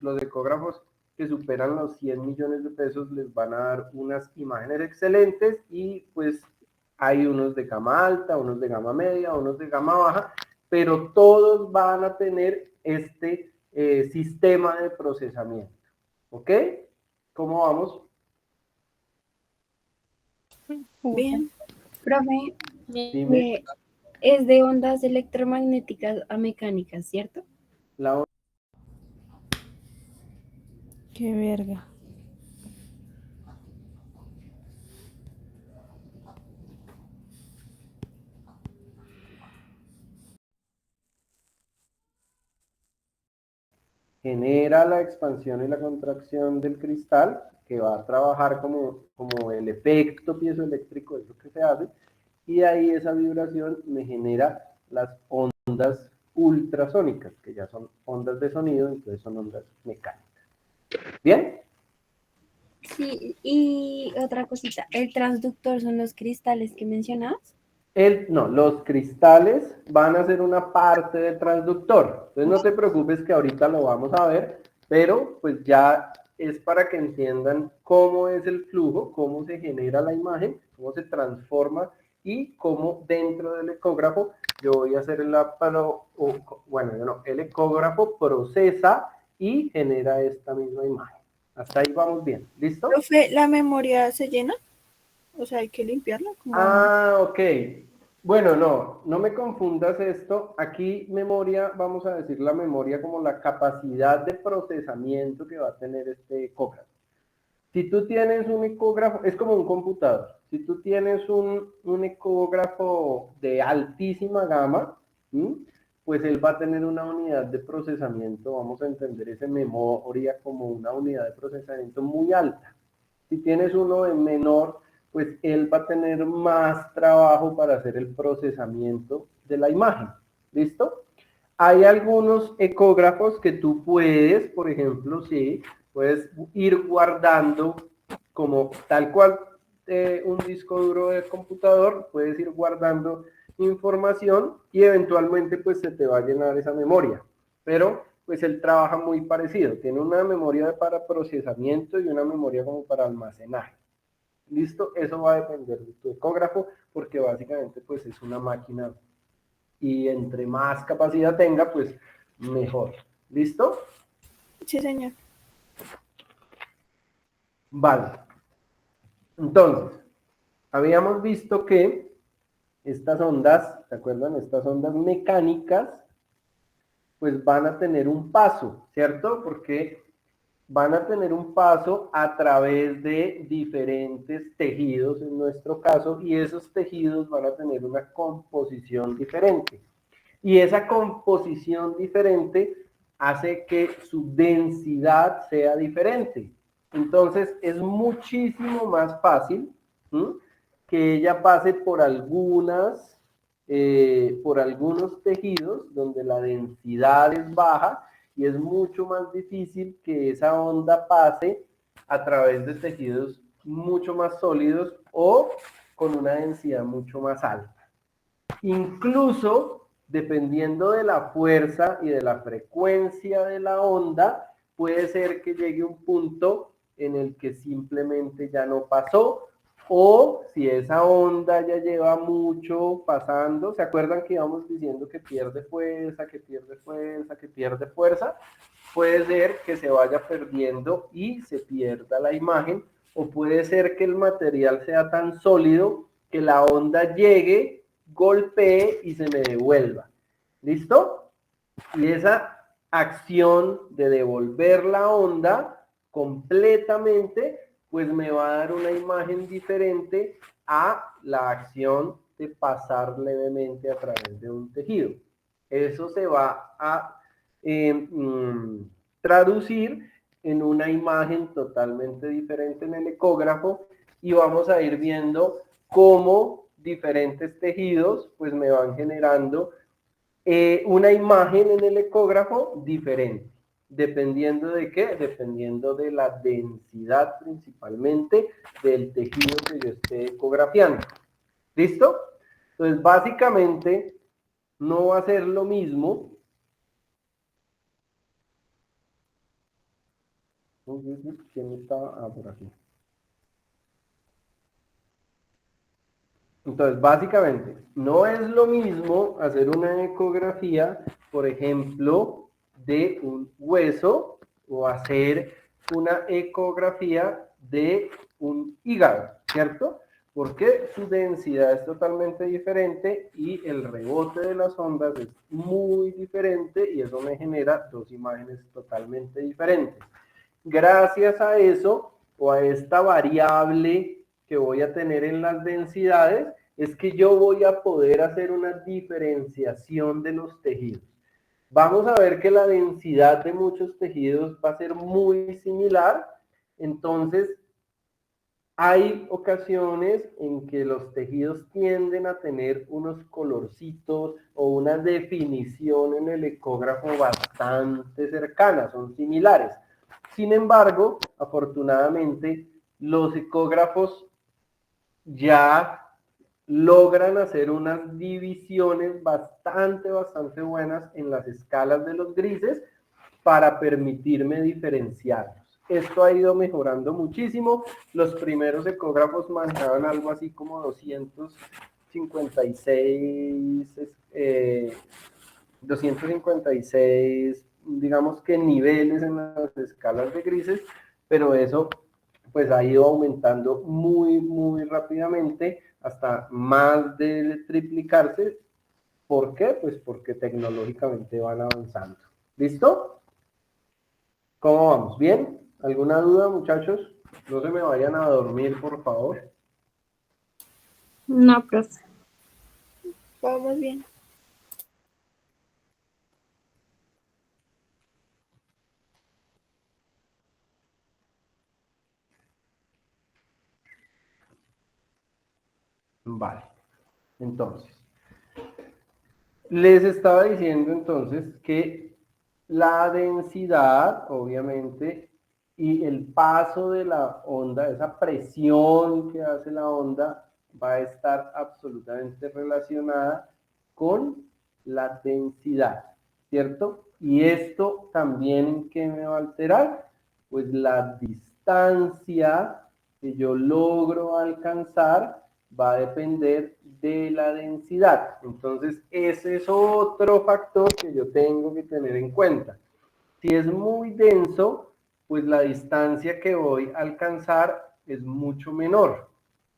los ecógrafos que superan los 100 millones de pesos les van a dar unas imágenes excelentes y pues hay unos de gama alta, unos de gama media, unos de gama baja, pero todos van a tener este sistema de procesamiento. ¿Ok? ¿Cómo vamos? Bien. Profe, Dime. es de ondas electromagnéticas a mecánicas, ¿cierto? La Qué verga. genera la expansión y la contracción del cristal, que va a trabajar como el efecto piezoeléctrico, es lo que se hace, y ahí esa vibración me genera las ondas ultrasónicas, que ya son ondas de sonido, entonces son ondas mecánicas. ¿Bien? Sí, y otra cosita, ¿el transductor son los cristales que mencionabas? No, los cristales van a ser una parte del transductor. Entonces no te preocupes que ahorita lo vamos a ver, pero pues ya es para que entiendan cómo es el flujo, cómo se genera la imagen, cómo se transforma y cómo dentro del ecógrafo yo voy a hacer el ecógrafo procesa y genera esta misma imagen. Hasta ahí vamos bien. ¿Listo? Profe, ¿la memoria se llena? O sea, hay que limpiarla. Ok. Bueno, no me confundas esto. Aquí memoria, vamos a decir la memoria como la capacidad de procesamiento que va a tener este ecógrafo. Si tú tienes un ecógrafo, es como un computador. Si tú tienes un ecógrafo de altísima gama, pues él va a tener una unidad de procesamiento, vamos a entender esa memoria como una unidad de procesamiento muy alta. Si tienes uno de menor, pues él va a tener más trabajo para hacer el procesamiento de la imagen. ¿Listo? Hay algunos ecógrafos que tú puedes, por ejemplo, sí, puedes ir guardando como tal cual un disco duro de computador, puedes ir guardando información y eventualmente pues se te va a llenar esa memoria. Pero pues él trabaja muy parecido, tiene una memoria para procesamiento y una memoria como para almacenaje. ¿Listo? Eso va a depender de tu ecógrafo porque básicamente pues es una máquina y entre más capacidad tenga, pues mejor. ¿Listo? Sí, señor. Vale. Entonces, habíamos visto que estas ondas, ¿se acuerdan? Estas ondas mecánicas, pues van a tener un paso, ¿cierto? Porque van a tener un paso a través de diferentes tejidos en nuestro caso y esos tejidos van a tener una composición diferente. Y esa composición diferente hace que su densidad sea diferente. Entonces es muchísimo más fácil que ella pase por algunos tejidos donde la densidad es baja y es mucho más difícil que esa onda pase a través de tejidos mucho más sólidos o con una densidad mucho más alta. Incluso, dependiendo de la fuerza y de la frecuencia de la onda, puede ser que llegue un punto en el que simplemente ya no pasó, o si esa onda ya lleva mucho pasando, ¿se acuerdan que íbamos diciendo que pierde fuerza, que pierde fuerza, que pierde fuerza? Puede ser que se vaya perdiendo y se pierda la imagen, o puede ser que el material sea tan sólido que la onda llegue, golpee y se me devuelva. ¿Listo? Y esa acción de devolver la onda completamente, pues me va a dar una imagen diferente a la acción de pasar levemente a través de un tejido. Eso se va a traducir en una imagen totalmente diferente en el ecógrafo y vamos a ir viendo cómo diferentes tejidos pues me van generando una imagen en el ecógrafo diferente. ¿Dependiendo de qué? Dependiendo de la densidad principalmente del tejido que yo esté ecografiando. ¿Listo? Entonces, básicamente, no va a ser lo mismo ¿Quién estaba? Ah, por aquí. Entonces, básicamente, no es lo mismo hacer una ecografía, por ejemplo, de un hueso o hacer una ecografía de un hígado, ¿cierto? Porque su densidad es totalmente diferente y el rebote de las ondas es muy diferente y eso me genera dos imágenes totalmente diferentes. Gracias a eso o a esta variable que voy a tener en las densidades, es que yo voy a poder hacer una diferenciación de los tejidos. Vamos a ver que la densidad de muchos tejidos va a ser muy similar, entonces hay ocasiones en que los tejidos tienden a tener unos colorcitos o una definición en el ecógrafo bastante cercana, son similares. Sin embargo, afortunadamente, los ecógrafos ya logran hacer unas divisiones bastante buenas en las escalas de los grises para permitirme diferenciarlos. Esto ha ido mejorando muchísimo. Los primeros ecógrafos manejaban algo así como 256, digamos que niveles en las escalas de grises, pero eso pues ha ido aumentando muy rápidamente hasta más de triplicarse. ¿Por qué? Pues porque tecnológicamente van avanzando. ¿Listo? ¿Cómo vamos? ¿Bien? ¿Alguna duda, muchachos? No se me vayan a dormir, por favor. No, profe. Vamos bien. Vale. Entonces, les estaba diciendo entonces que la densidad, obviamente, y el paso de la onda, esa presión que hace la onda, va a estar absolutamente relacionada con la densidad, ¿cierto? Y esto también, ¿en qué me va a alterar? Pues la distancia que yo logro alcanzar va a depender de la densidad. Entonces, ese es otro factor que yo tengo que tener en cuenta. Si es muy denso, pues la distancia que voy a alcanzar es mucho menor.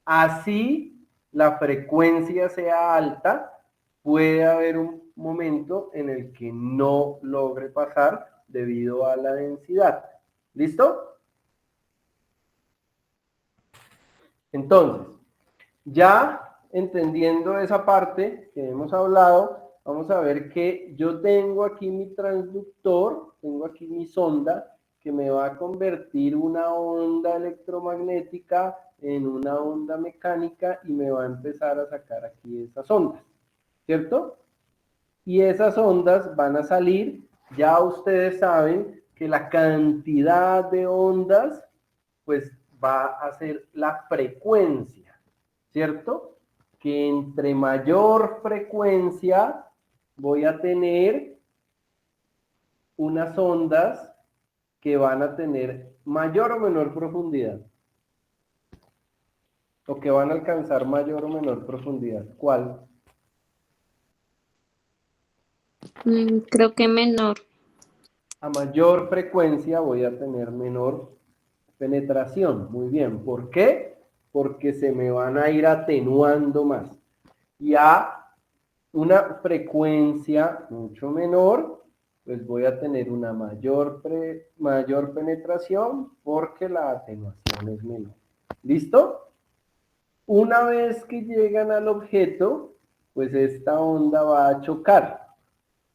Así la frecuencia sea alta, puede haber un momento en el que no logre pasar debido a la densidad. ¿Listo? Entonces, ya entendiendo esa parte que hemos hablado, vamos a ver que yo tengo aquí mi transductor, tengo aquí mi sonda que me va a convertir una onda electromagnética en una onda mecánica y me va a empezar a sacar aquí esas ondas, ¿cierto? Y esas ondas van a salir, ya ustedes saben que la cantidad de ondas pues va a ser la frecuencia, ¿cierto? Que entre mayor frecuencia voy a tener unas ondas que van a tener mayor o menor profundidad. O que van a alcanzar mayor o menor profundidad. ¿Cuál? Creo que menor. A mayor frecuencia voy a tener menor penetración. Muy bien. ¿Por qué? Porque se me van a ir atenuando más. Y a una frecuencia mucho menor, pues voy a tener una mayor penetración porque la atenuación es menor. ¿Listo? Una vez que llegan al objeto, pues esta onda va a chocar.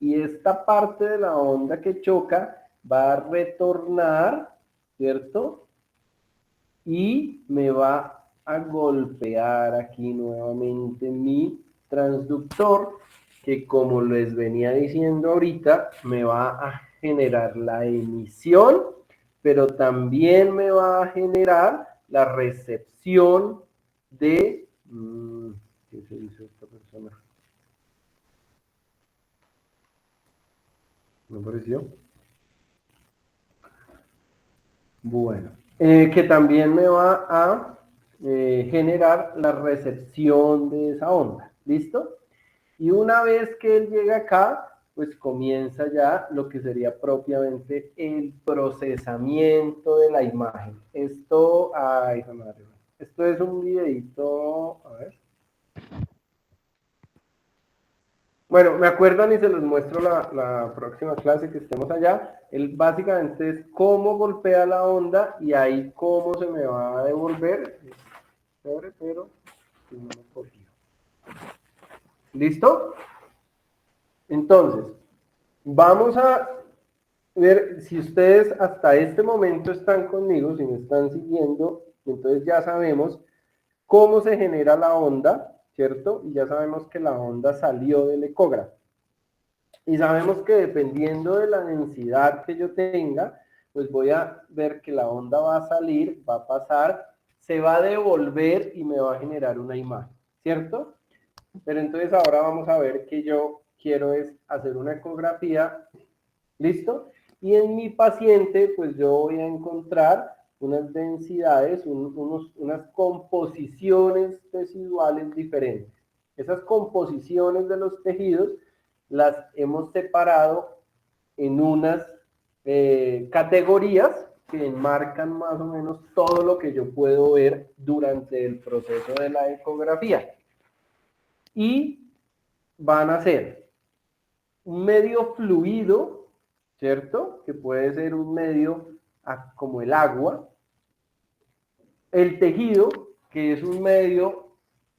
Y esta parte de la onda que choca va a retornar, ¿cierto? Y me va a golpear aquí nuevamente mi transductor, que como les venía diciendo ahorita, me va a generar la emisión, pero también me va a generar la recepción de... ¿qué se hizo esta persona? ¿No apareció? Bueno, que también me va a generar la recepción de esa onda. ¿Listo? Y una vez que él llega acá, pues comienza ya lo que sería propiamente el procesamiento de la imagen. Esto, ay, madre, esto es un videito, a ver. Bueno, me acuerdan y se los muestro la próxima clase que estemos allá. Él básicamente es cómo golpea la onda y ahí cómo se me va a devolver. Pero no me cogió. ¿Listo? Entonces, vamos a ver si ustedes hasta este momento están conmigo, si me están siguiendo, entonces ya sabemos cómo se genera la onda, ¿cierto? Y ya sabemos que la onda salió del ecógrafo. Y sabemos que dependiendo de la densidad que yo tenga, pues voy a ver que la onda va a salir, va a pasar, se va a devolver y me va a generar una imagen, ¿cierto? Pero entonces ahora vamos a ver que yo quiero es hacer una ecografía, ¿listo? Y en mi paciente, pues yo voy a encontrar unas densidades, unas composiciones residuales diferentes. Esas composiciones de los tejidos las hemos separado en unas categorías que enmarcan más o menos todo lo que yo puedo ver durante el proceso de la ecografía. Y van a ser un medio fluido, ¿cierto? Que puede ser un medio como el agua. El tejido, que es un medio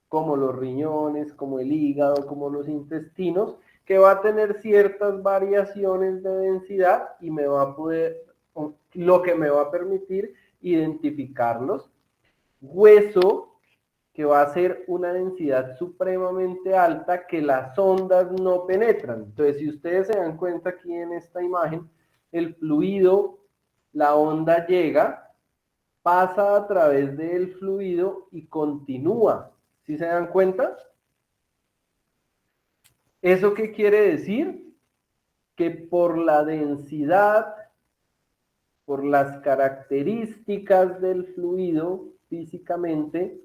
como los riñones, como el hígado, como los intestinos, que va a tener ciertas variaciones de densidad y me va a poder, lo que me va a permitir identificarlos. Hueso, que va a ser una densidad supremamente alta que las ondas no penetran. Entonces, si ustedes se dan cuenta aquí en esta imagen, el fluido, la onda llega, pasa a través del fluido y continúa. ¿Sí se dan cuenta? ¿Eso qué quiere decir? Que por la densidad, por las características del fluido físicamente,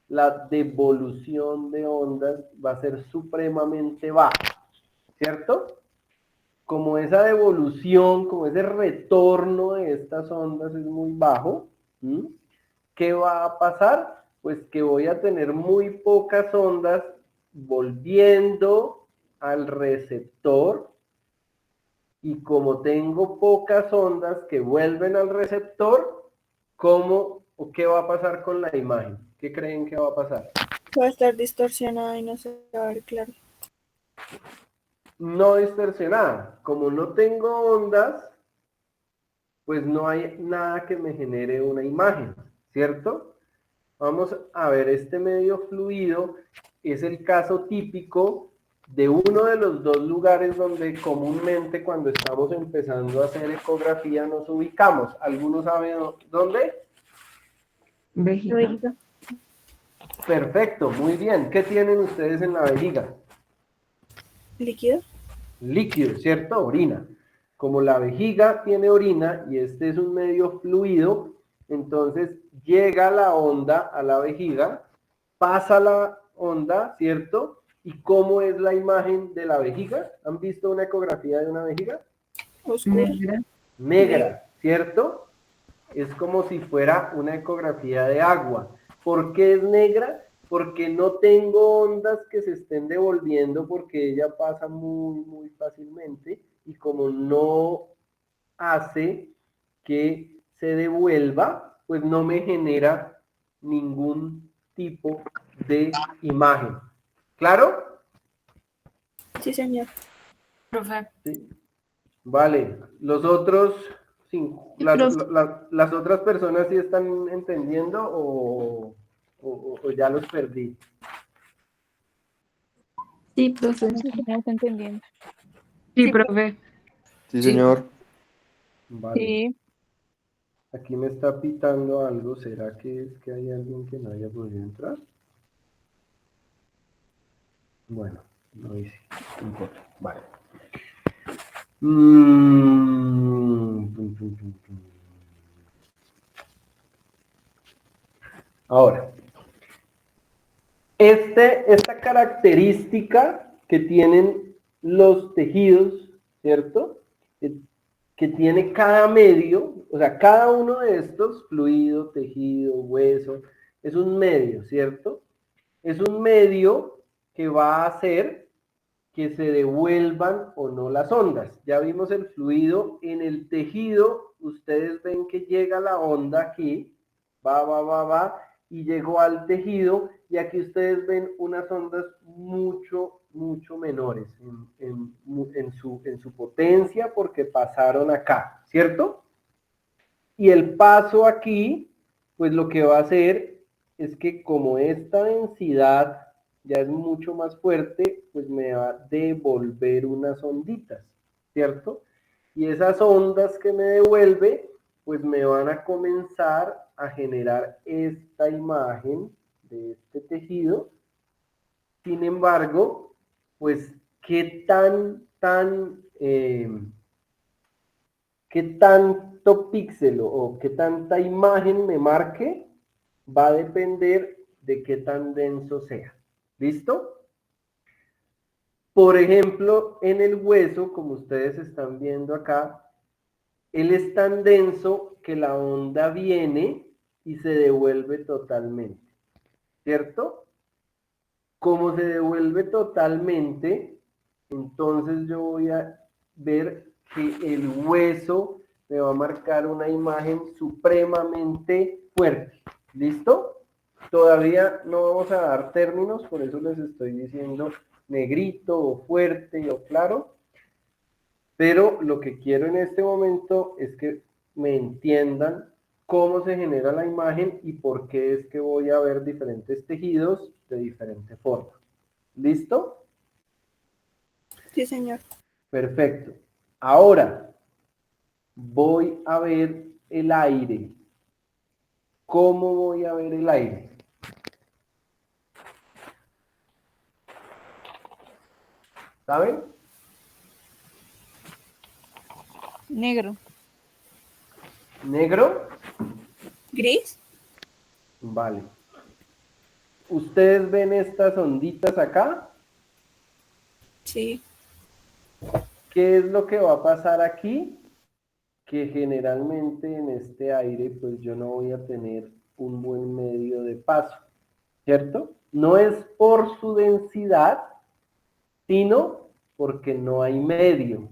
la devolución de ondas va a ser supremamente baja, ¿cierto? Como esa devolución, como ese retorno de estas ondas es muy bajo, ¿sí? ¿Qué va a pasar? Pues que voy a tener muy pocas ondas volviendo al receptor y como tengo pocas ondas que vuelven al receptor, ¿cómo o qué va a pasar con la imagen? ¿Qué creen que va a pasar? Va a estar distorsionada y no se va a ver claro. No distorsionada. Como no tengo ondas, pues no hay nada que me genere una imagen, ¿cierto? Vamos a ver, este medio fluido es el caso típico de uno de los dos lugares donde comúnmente cuando estamos empezando a hacer ecografía nos ubicamos. ¿Alguno sabe dónde? Vejiga. Perfecto, muy bien. ¿Qué tienen ustedes en la vejiga? ¿Líquido? Líquido, ¿cierto? Orina. Como la vejiga tiene orina y este es un medio fluido, entonces llega la onda a la vejiga, pasa la onda, ¿cierto? ¿Y cómo es la imagen de la vejiga? ¿Han visto una ecografía de una vejiga? Oscura. Negra, ¿cierto? Es como si fuera una ecografía de agua. ¿Por qué es negra? Porque no tengo ondas que se estén devolviendo porque ella pasa muy fácilmente y como no hace que se devuelva, pues no me genera ningún tipo de imagen. ¿Claro? Sí, señor. Profe, Sí. Vale. Los otros, sí, las otras personas sí están entendiendo o ya los perdí. Sí, profe. Sí, estamos entendiendo. sí, profe. Sí, señor. Vale. Sí, Aquí me está pitando algo. ¿Será que es que hay alguien que no haya podido entrar? Bueno, no hice. No importa. Vale. Ahora, esta característica que tienen los tejidos, ¿cierto? Que tiene cada medio, o sea, cada uno de estos, fluido, tejido, hueso, es un medio, ¿cierto? Es un medio que va a hacer que se devuelvan o no las ondas. Ya vimos el fluido en el tejido, ustedes ven que llega la onda aquí, va, y llegó al tejido, y aquí ustedes ven unas ondas mucho menores en su potencia porque pasaron acá, ¿cierto? Y el paso aquí, pues lo que va a hacer es que como esta densidad ya es mucho más fuerte, pues me va a devolver unas onditas, ¿cierto? Y esas ondas que me devuelve, pues me van a comenzar a generar esta imagen de este tejido. Sin embargo, pues, ¿qué qué tanto píxel o qué tanta imagen me marque? Va a depender de qué tan denso sea. ¿Listo? Por ejemplo, en el hueso, como ustedes están viendo acá, él es tan denso que la onda viene y se devuelve totalmente, ¿cierto? Como se devuelve totalmente, entonces yo voy a ver que el hueso me va a marcar una imagen supremamente fuerte. ¿Listo? Todavía no vamos a dar términos, por eso les estoy diciendo negrito o fuerte o claro, pero lo que quiero en este momento es que me entiendan cómo se genera la imagen y por qué es que voy a ver diferentes tejidos de diferente forma. ¿Listo? Sí, señor. Perfecto. Ahora voy a ver el aire. ¿Cómo voy a ver el aire? ¿Saben? Negro. ¿Negro? ¿Gris? Vale. ¿Ustedes ven estas onditas acá? Sí. ¿Qué es lo que va a pasar aquí? Que generalmente en este aire, pues yo no voy a tener un buen medio de paso, ¿cierto? No es por su densidad, sino porque no hay medio.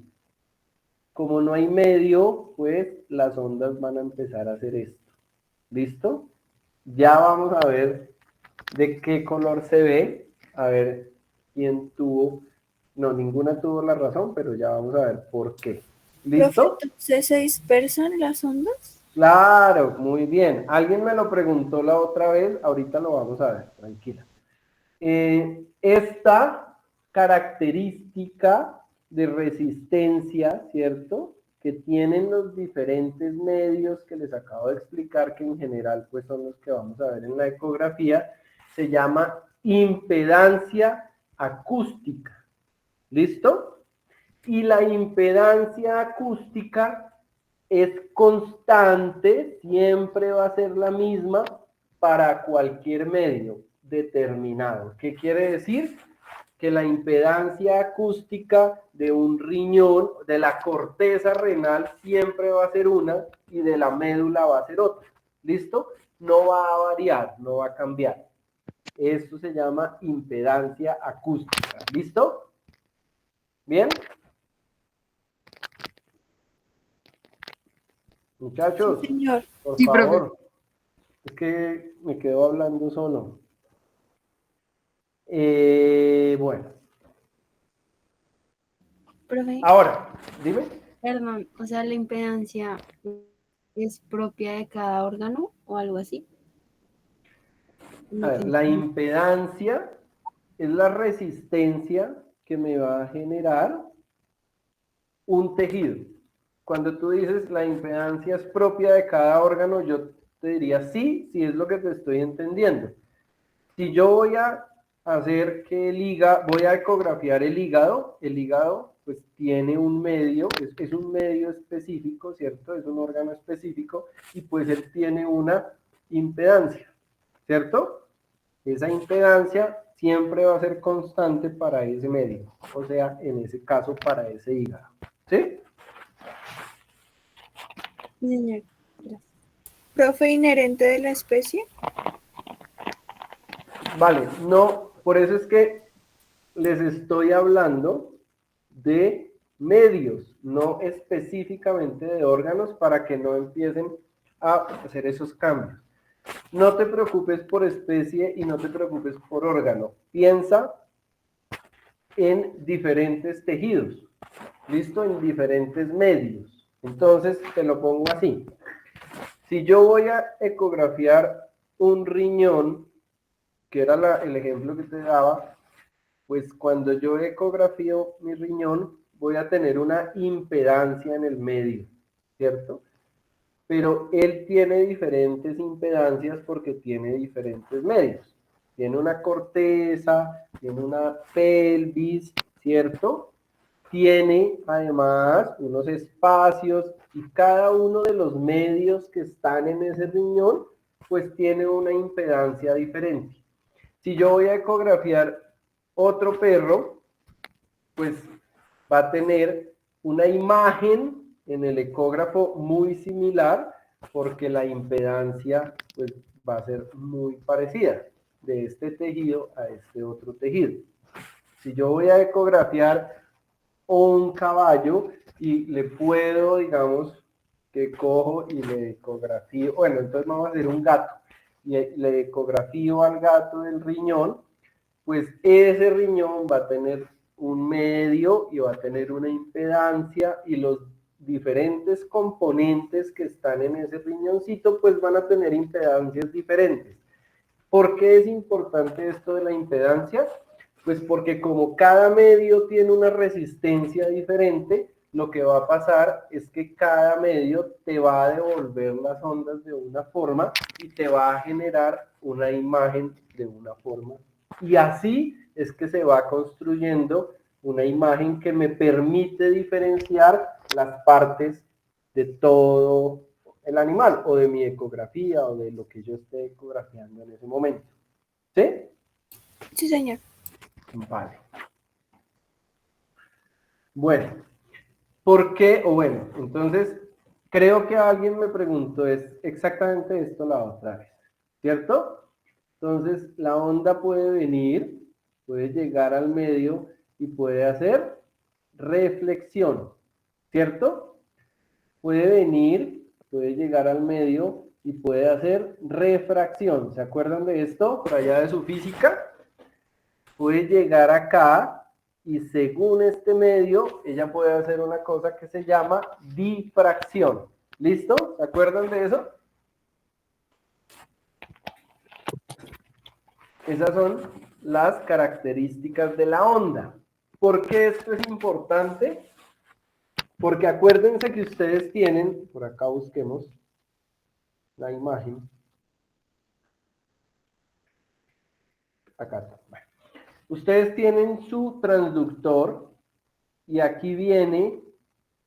Como no hay medio, pues las ondas van a empezar a hacer esto. ¿Listo? Ya vamos a ver de qué color se ve, a ver quién tuvo, no, ninguna tuvo la razón, pero ya vamos a ver por qué. Profe, ¿Listo? ¿entonces se dispersan las ondas? Claro, muy bien. Alguien me lo preguntó la otra vez, ahorita lo vamos a ver, tranquila. Esta característica de resistencia, ¿cierto? Que tienen los diferentes medios que les acabo de explicar, que en general pues son los que vamos a ver en la ecografía, se llama impedancia acústica. ¿Listo? Y la impedancia acústica es constante, siempre va a ser la misma para cualquier medio determinado. ¿Qué quiere decir? Que la impedancia acústica de un riñón, de la corteza renal, siempre va a ser una y de la médula va a ser otra. ¿Listo? No va a variar, no va a cambiar. Esto se llama impedancia acústica. ¿Listo? ¿Bien? Muchachos, Sí, señor. por Sí, profe. favor, es que me quedo hablando solo. Bueno, Profe, ahora, dime. perdón, o sea, la impedancia es propia de cada órgano o algo así. A No ver, te la entiendo. impedancia es la resistencia que me va a generar un tejido. Cuando tú dices la impedancia es propia de cada órgano, yo te diría sí, sí es lo que te estoy entendiendo. Si yo voy a hacer que voy a ecografiar el hígado pues tiene un medio, es un medio específico, ¿cierto? Es un órgano específico y pues él tiene una impedancia, ¿cierto? Esa impedancia siempre va a ser constante para ese medio, o sea, en ese caso para ese hígado, ¿sí? Sí, señor. Gracias. Profe, inherente de la especie. Vale, no, por eso es que les estoy hablando de medios, no específicamente de órganos, para que no empiecen a hacer esos cambios. No te preocupes por especie y no te preocupes por órgano. Piensa en diferentes tejidos, ¿listo? En diferentes medios. Entonces, te lo pongo así. Si yo voy a ecografiar un riñón, que era el ejemplo que te daba, pues cuando yo ecografío mi riñón, voy a tener una impedancia en el medio, ¿cierto? Pero él tiene diferentes impedancias porque tiene diferentes medios. Tiene una corteza, tiene una pelvis, ¿cierto? Tiene además unos espacios y cada uno de los medios que están en ese riñón, pues tiene una impedancia diferente. Si yo voy a ecografiar otro perro, pues va a tener una imagen en el ecógrafo muy similar porque la impedancia pues va a ser muy parecida de este tejido a este otro tejido. Si yo voy a ecografiar un caballo y le puedo, digamos, que cojo y le ecografío, bueno, entonces vamos a hacer un gato y le ecografío al gato del riñón, pues ese riñón va a tener un medio y va a tener una impedancia y los diferentes componentes que están en ese riñoncito pues van a tener impedancias diferentes. ¿Por qué es importante esto de la impedancia? Pues porque como cada medio tiene una resistencia diferente, lo que va a pasar es que cada medio te va a devolver las ondas de una forma y te va a generar una imagen de una forma. Y así es que se va construyendo una imagen que me permite diferenciar las partes de todo el animal o de mi ecografía o de lo que yo esté ecografiando en ese momento. ¿Sí? Sí, señor. Vale. Bueno, ¿por qué? O bueno, entonces, creo que alguien me preguntó es exactamente esto la otra vez, ¿cierto? Entonces, la onda puede venir, puede llegar al medio y puede hacer reflexión, ¿cierto? Puede venir, puede llegar al medio y puede hacer refracción. ¿Se acuerdan de esto por allá de su física? Puede llegar acá y según este medio, ella puede hacer una cosa que se llama difracción. ¿Listo? ¿Se acuerdan de eso? Esas son las características de la onda. ¿Por qué esto es importante? Porque acuérdense que ustedes tienen, por acá busquemos la imagen. Acá está. Bueno. Ustedes tienen su transductor y aquí viene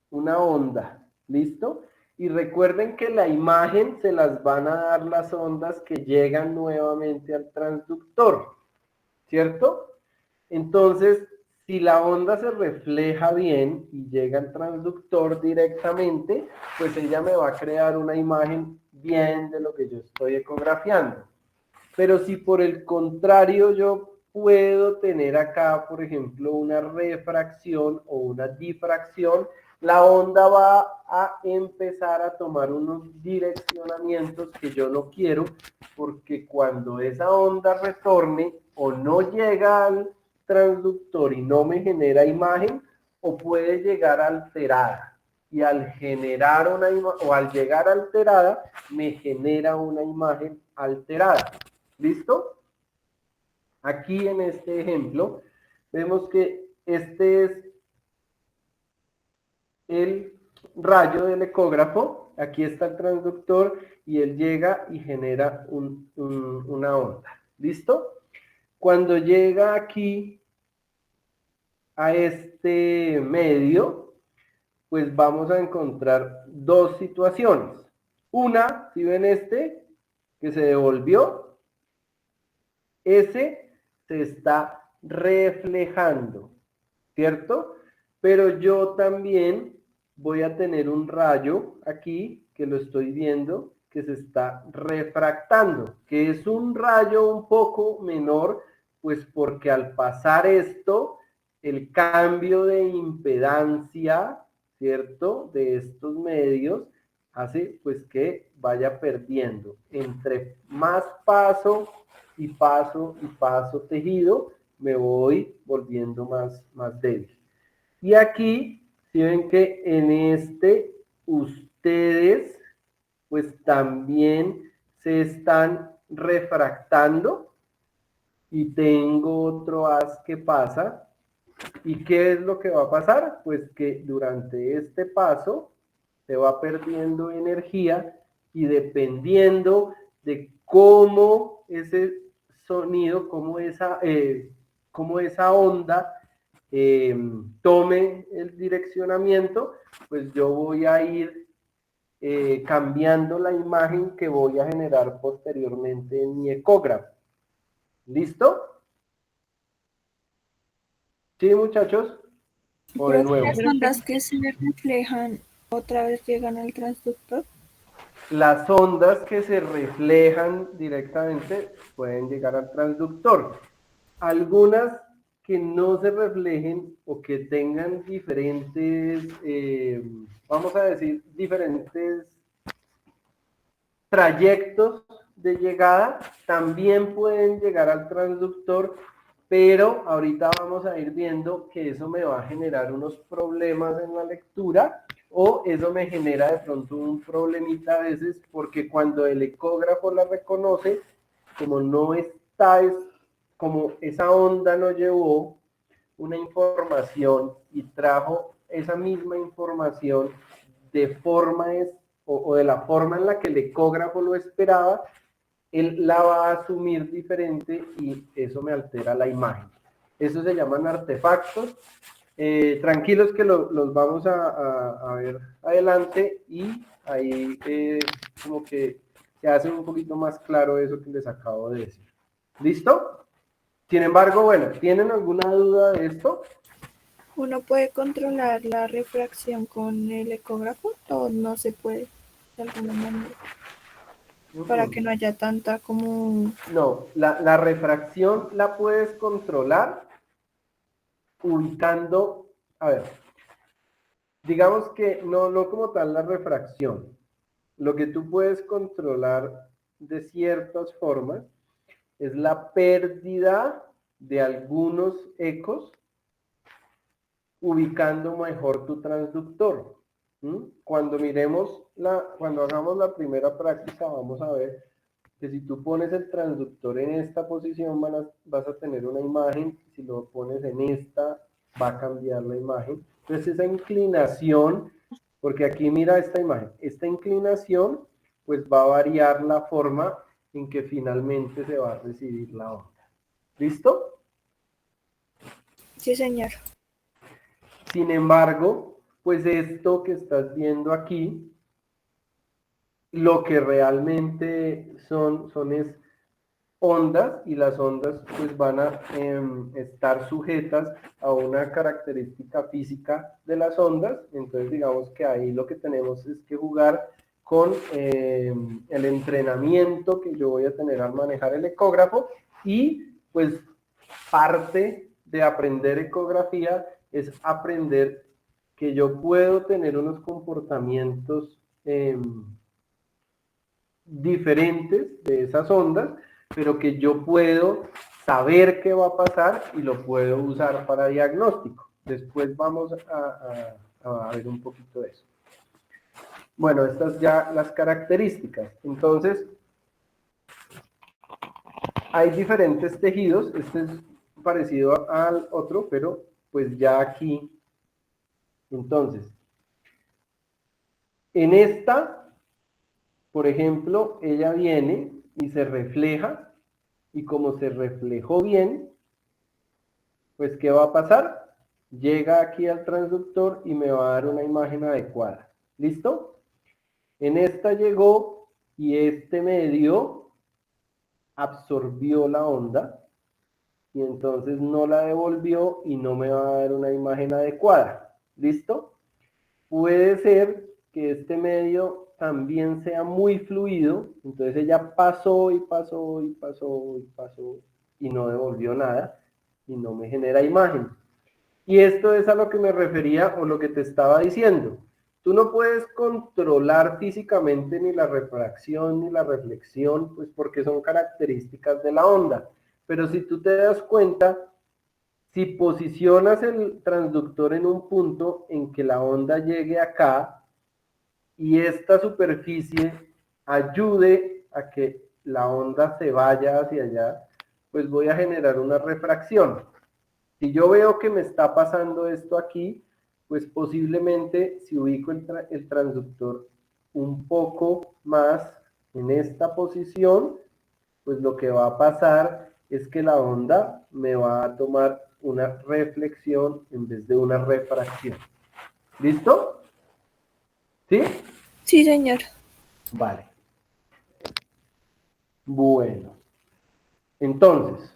una onda, ¿listo? Y recuerden que la imagen se las van a dar las ondas que llegan nuevamente al transductor, ¿cierto? Entonces, si la onda se refleja bien y llega al transductor directamente, pues ella me va a crear una imagen bien de lo que yo estoy ecografiando. Pero si por el contrario yo puedo tener acá, por ejemplo, una refracción o una difracción, la onda va a empezar a tomar unos direccionamientos que yo no quiero, porque cuando esa onda retorne o no llega al transductor y no me genera imagen, o puede llegar alterada. Y al generar una imagen, o al llegar alterada, me genera una imagen alterada. ¿Listo? Aquí en este ejemplo vemos que este es el rayo del ecógrafo, aquí está el transductor y él llega y genera una onda. ¿Listo? Cuando llega aquí a este medio, pues vamos a encontrar dos situaciones. Una, si ven este, que se devolvió, ese se está reflejando, ¿cierto? Pero yo también voy a tener un rayo aquí, que lo estoy viendo, que se está refractando, que es un rayo un poco menor, pues porque al pasar esto, el cambio de impedancia, ¿cierto?, de estos medios, hace pues que vaya perdiendo. Entre más paso y paso y paso tejido, me voy volviendo más débil. Y aquí, si ven que en este, ustedes pues también se están refractando, y tengo otro haz que pasa. ¿Y qué es lo que va a pasar? Pues que durante este paso se va perdiendo energía, y dependiendo de cómo ese sonido, cómo esa onda tome el direccionamiento, pues yo voy a ir cambiando la imagen que voy a generar posteriormente en mi ecógrafo. ¿Listo? ¿Sí, muchachos? ¿O de nuevo? Las ondas que se reflejan otra vez llegan al transductor. Las ondas que se reflejan directamente pueden llegar al transductor. Algunas que no se reflejen o que tengan diferentes, vamos a decir, diferentes trayectos de llegada, también pueden llegar al transductor, pero ahorita vamos a ir viendo que eso me va a generar unos problemas en la lectura, o eso me genera de pronto un problemita a veces, porque cuando el ecógrafo la reconoce, como no está, como esa onda no llevó una información y trajo esa misma información de forma o de la forma en la que el ecógrafo lo esperaba, él la va a asumir diferente y eso me altera la imagen. Eso se llaman artefactos. Tranquilos que los vamos a ver adelante, y ahí como que se hace un poquito más claro eso que les acabo de decir. ¿Listo? Sin embargo, bueno, ¿tienen alguna duda de esto? ¿Uno puede controlar la refracción con el ecógrafo o no se puede de alguna manera? Para que no haya tanta como... No, la refracción la puedes controlar ubicando, a ver, digamos que no como tal la refracción. Lo que tú puedes controlar de ciertas formas es la pérdida de algunos ecos, ubicando mejor tu transductor. Cuando cuando hagamos la primera práctica, vamos a ver que si tú pones el transductor en esta posición, vas a tener una imagen. Si lo pones en esta, va a cambiar la imagen. Entonces esa inclinación, porque aquí mira esta imagen, esta inclinación pues va a variar la forma en que finalmente se va a recibir la onda. ¿Listo? Sí, señor. Sin embargo, pues esto que estás viendo aquí, lo que realmente son es ondas, y las ondas pues van a estar sujetas a una característica física de las ondas. Entonces digamos que ahí lo que tenemos es que jugar con el entrenamiento que yo voy a tener al manejar el ecógrafo, y pues parte de aprender ecografía es aprender que yo puedo tener unos comportamientos diferentes de esas ondas, pero que yo puedo saber qué va a pasar y lo puedo usar para diagnóstico. Después vamos a ver un poquito de eso. Bueno, estas ya las características. Entonces, hay diferentes tejidos. Este es parecido al otro, pero pues ya aquí. Entonces, en esta, por ejemplo, ella viene y se refleja, y como se reflejó bien, pues ¿qué va a pasar? Llega aquí al transductor y me va a dar una imagen adecuada. ¿Listo? En esta llegó y este medio absorbió la onda y entonces no la devolvió y no me va a dar una imagen adecuada. ¿Listo? Puede ser que este medio también sea muy fluido, entonces ella pasó y pasó y pasó y pasó y no devolvió nada y no me genera imagen. Y esto es a lo que me refería o lo que te estaba diciendo. Tú no puedes controlar físicamente ni la refracción ni la reflexión, pues porque son características de la onda. Pero si tú te das cuenta, si posicionas el transductor en un punto en que la onda llegue acá y esta superficie ayude a que la onda se vaya hacia allá, pues voy a generar una refracción. Si yo veo que me está pasando esto aquí, pues posiblemente si ubico el transductor un poco más en esta posición, pues lo que va a pasar es que la onda me va a tomar una reflexión en vez de una refracción. ¿Listo? ¿Sí? Sí, señor. Vale. Bueno. Entonces,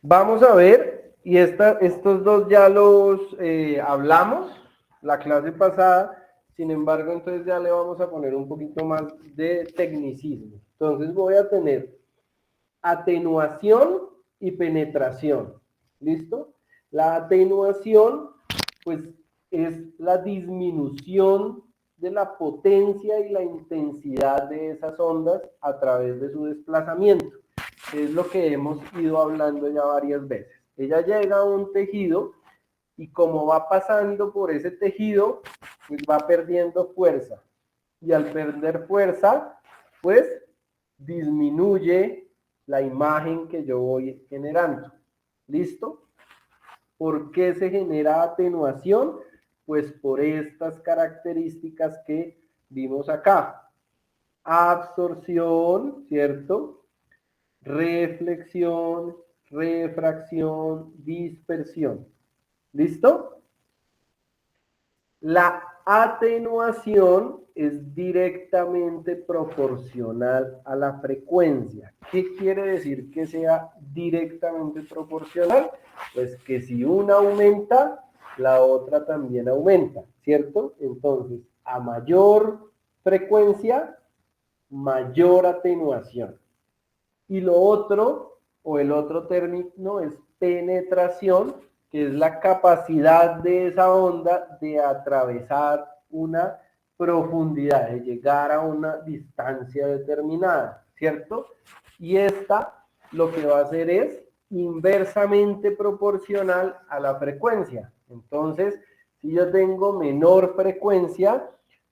vamos a ver, y estos dos ya los hablamos la clase pasada, sin embargo, entonces ya le vamos a poner un poquito más de tecnicismo. Entonces voy a tener atenuación y penetración. ¿Listo? La atenuación, pues, es la disminución de la potencia y la intensidad de esas ondas a través de su desplazamiento. Es lo que hemos ido hablando ya varias veces. Ella llega a un tejido y como va pasando por ese tejido, pues va perdiendo fuerza. Y al perder fuerza, pues disminuye la imagen que yo voy generando. ¿Listo? ¿Por qué se genera atenuación? Pues por estas características que vimos acá. Absorción, ¿cierto? Reflexión, refracción, dispersión. ¿Listo? La atenuación es directamente proporcional a la frecuencia. ¿Qué quiere decir que sea directamente proporcional? Pues que si una aumenta, la otra también aumenta, ¿cierto? Entonces, a mayor frecuencia, mayor atenuación. Y lo otro, o el otro término, es penetración, que es la capacidad de esa onda de atravesar una profundidad, de llegar a una distancia determinada, ¿cierto? Y esta lo que va a hacer es inversamente proporcional a la frecuencia. Entonces, si yo tengo menor frecuencia,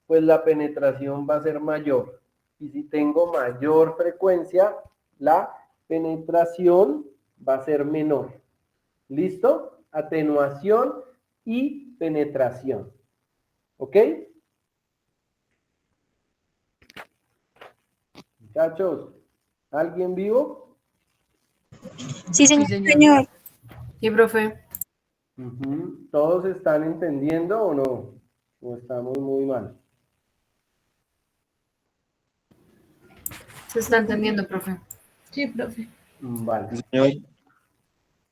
pues la penetración va a ser mayor. Y si tengo mayor frecuencia, la penetración va a ser menor. ¿Listo? Atenuación y penetración. ¿Ok? Muchachos, ¿alguien vivo? Sí, Sí, señor. señor. Señor, Sí, profe. ¿Todos están entendiendo o no? ¿O estamos muy mal? Se está entendiendo, profe. Sí, profe. Vale.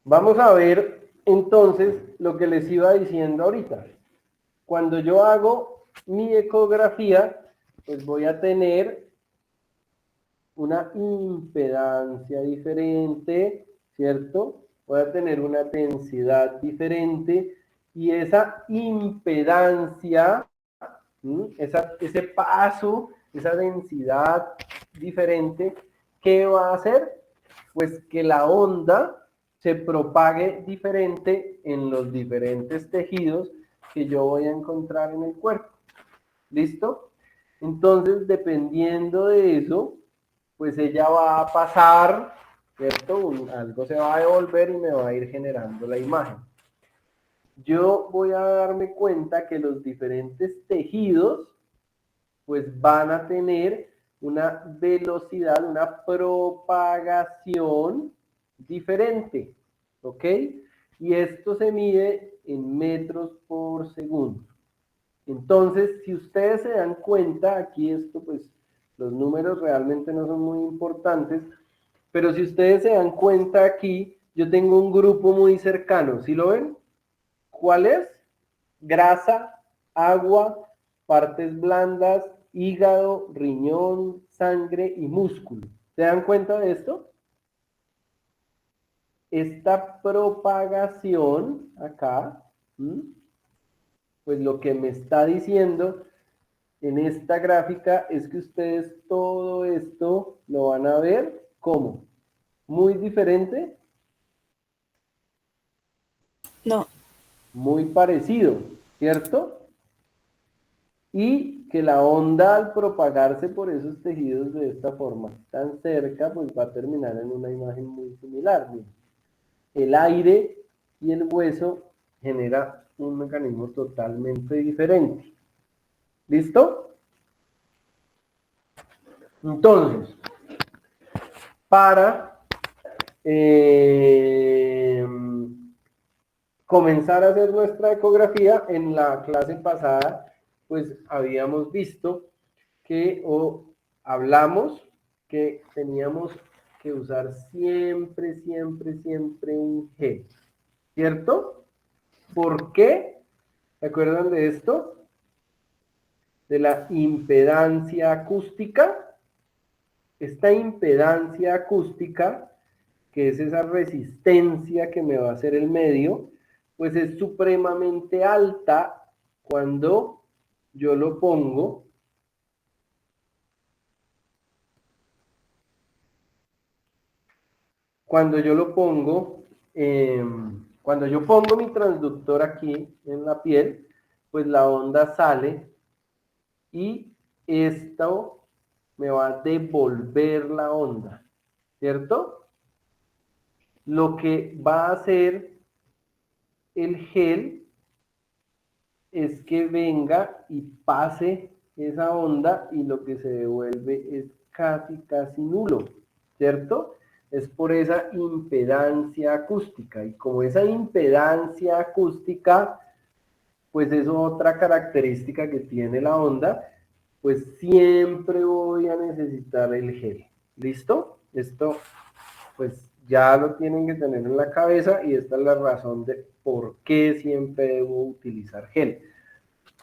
Vamos a ver entonces lo que les iba diciendo ahorita. Cuando yo hago mi ecografía, pues voy a tener una impedancia diferente, ¿cierto? Voy a tener una densidad diferente y esa impedancia, ese paso, esa densidad diferente, ¿qué va a hacer? Pues que la onda se propague diferente en los diferentes tejidos que yo voy a encontrar en el cuerpo. ¿Listo? Entonces, dependiendo de eso, pues ella va a pasar, ¿cierto? Algo se va a devolver y me va a ir generando la imagen. Yo voy a darme cuenta que los diferentes tejidos, pues van a tener una velocidad, una propagación diferente, ¿ok? Y esto se mide en metros por segundo. Entonces, si ustedes se dan cuenta, aquí esto, pues, los números realmente no son muy importantes, Pero si ustedes se dan cuenta aquí, yo tengo un grupo muy cercano, ¿sí lo ven? ¿Cuál es? Grasa, agua, partes blandas, hígado, riñón, sangre y músculo. ¿Se dan cuenta de esto? Esta propagación acá, pues lo que me está diciendo en esta gráfica es que ustedes todo esto lo van a ver como muy diferente, No, muy parecido, ¿cierto? Y que la onda al propagarse por esos tejidos de esta forma tan cerca, pues va a terminar en una imagen muy similar. Miren. El aire y el hueso genera un mecanismo totalmente diferente. ¿Listo? Entonces, para comenzar a hacer nuestra ecografía, en la clase pasada, pues habíamos visto que, o hablamos que teníamos que usar siempre, siempre, siempre un G, ¿cierto? ¿Por qué? ¿Se acuerdan de esto? De la impedancia acústica. Esta impedancia acústica, que es esa resistencia que me va a hacer el medio, pues es supremamente alta cuando yo lo pongo cuando yo pongo mi transductor aquí en la piel, pues la onda sale y esto me va a devolver la onda, ¿cierto? Lo que va a hacer el gel es que venga y pase esa onda y lo que se devuelve es casi, casi nulo, ¿cierto? Es por esa impedancia acústica. Y como esa impedancia acústica, pues es otra característica que tiene la onda, pues siempre voy a necesitar el gel. ¿Listo? Esto, pues ya lo tienen que tener en la cabeza y esta es la razón de por qué siempre debo utilizar gel.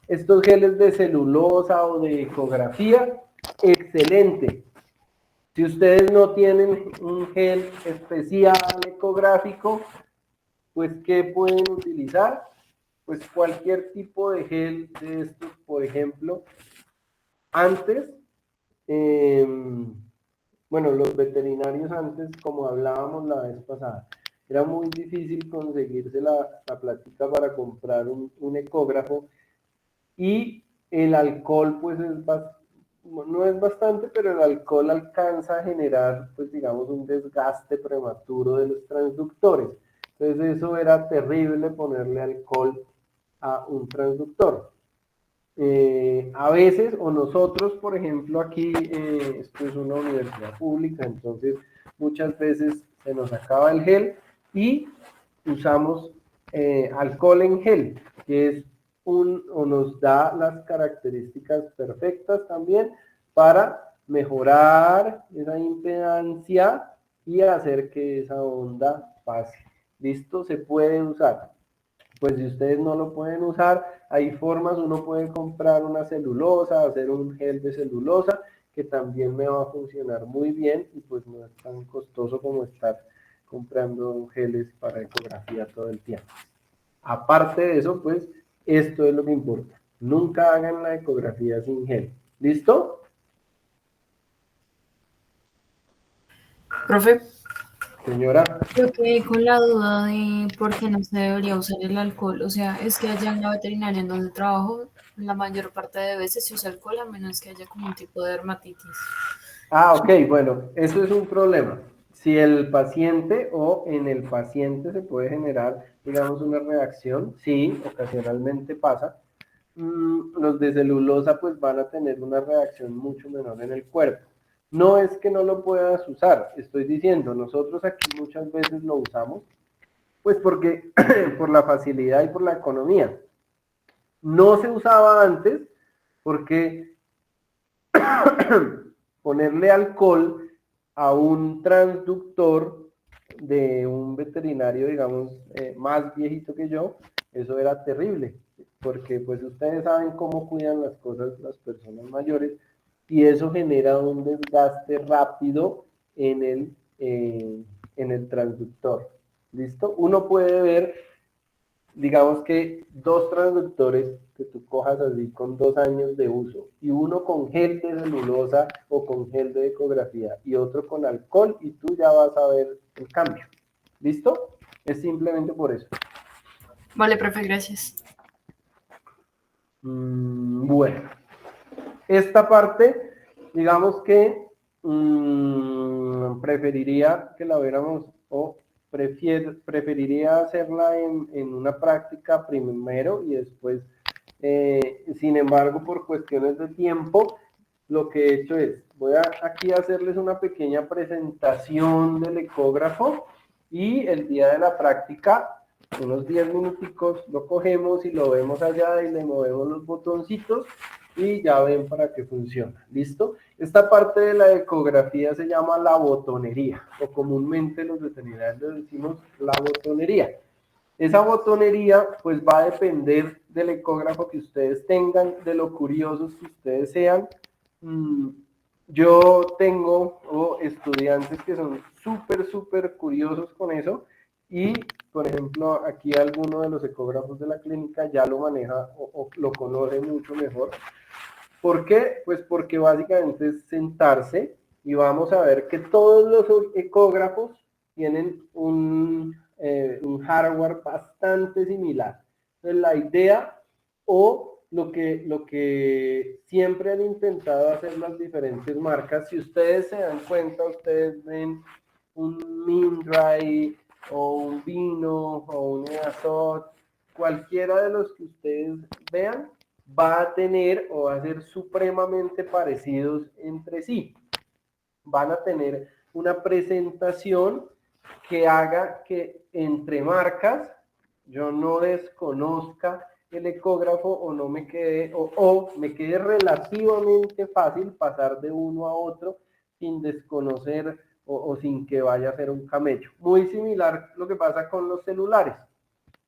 Estos geles de celulosa o de ecografía, excelente. Si ustedes no tienen un gel especial ecográfico, pues ¿qué pueden utilizar? Pues cualquier tipo de gel de estos, por ejemplo, antes, bueno, los veterinarios antes, como hablábamos la vez pasada, era muy difícil conseguirse la plática para comprar un ecógrafo y el alcohol pues no es bastante, pero el alcohol alcanza a generar pues digamos un desgaste prematuro de los transductores. Entonces eso era terrible ponerle alcohol a un transductor. A veces, o nosotros, por ejemplo, aquí, esto es una universidad pública, entonces muchas veces se nos acaba el gel y usamos alcohol en gel, que es o nos da las características perfectas también para mejorar esa impedancia y hacer que esa onda pase. ¿Listo? Se puede usar. Pues si ustedes no lo pueden usar, hay formas, uno puede comprar una celulosa, hacer un gel de celulosa, que también me va a funcionar muy bien y pues no es tan costoso como estar comprando geles para ecografía todo el tiempo. Aparte de eso, pues esto es lo que importa. Nunca hagan la ecografía sin gel. ¿Listo? Profe, Señora. yo quedé con la duda de por qué no se debería usar el alcohol. O sea, es que allá en la veterinaria en donde trabajo, la mayor parte de veces se usa alcohol a menos que haya como un tipo de dermatitis. Ah, ok, bueno, eso es un problema. Si el paciente o en el paciente se puede generar, digamos, una reacción, sí, ocasionalmente pasa. Los de celulosa pues van a tener una reacción mucho menor en el cuerpo. No es que no lo puedas usar, estoy diciendo, nosotros aquí muchas veces lo usamos, pues porque por la facilidad y por la economía. No se usaba antes porque ponerle alcohol a un transductor de un veterinario, digamos, más viejito que yo, eso era terrible, porque pues ustedes saben cómo cuidan las cosas las personas mayores y eso genera un desgaste rápido en el transductor. ¿Listo? Uno puede ver, digamos que dos transductores que tú cojas así con 2 años de uso y uno con gel de celulosa o con gel de ecografía y otro con alcohol y tú ya vas a ver el cambio. ¿Listo? Es simplemente por eso. Vale, profe, gracias. Bueno, esta parte, digamos que preferiría que la viéramos o preferiría hacerla en una práctica primero y después, sin embargo, por cuestiones de tiempo, lo que he hecho es, voy a aquí hacerles una pequeña presentación del ecógrafo y el día de la práctica, unos 10 minuticos, lo cogemos y lo vemos allá y le movemos los botoncitos y ya ven para qué funciona. ¿Listo? Esta parte de la ecografía se llama la botonería, o comúnmente los veterinarios le decimos la botonería. Esa botonería pues va a depender del ecógrafo que ustedes tengan, de lo curiosos que ustedes sean. Yo tengo estudiantes que son súper curiosos con eso y, por ejemplo, aquí alguno de los ecógrafos de la clínica ya lo maneja o lo conoce mucho mejor. ¿Por qué? Pues porque básicamente es sentarse y vamos a ver que todos los ecógrafos tienen un hardware bastante similar. Entonces, la idea o lo que siempre han intentado hacer las diferentes marcas, si ustedes se dan cuenta, ustedes ven un Mindray o un Vino o un Easot, cualquiera de los que ustedes vean, va a tener o va a ser supremamente parecidos entre sí. Van a tener una presentación que haga que entre marcas yo no desconozca el ecógrafo o no me quede o me quede relativamente fácil pasar de uno a otro sin desconocer o sin que vaya a ser un camello. Muy similar lo que pasa con los celulares.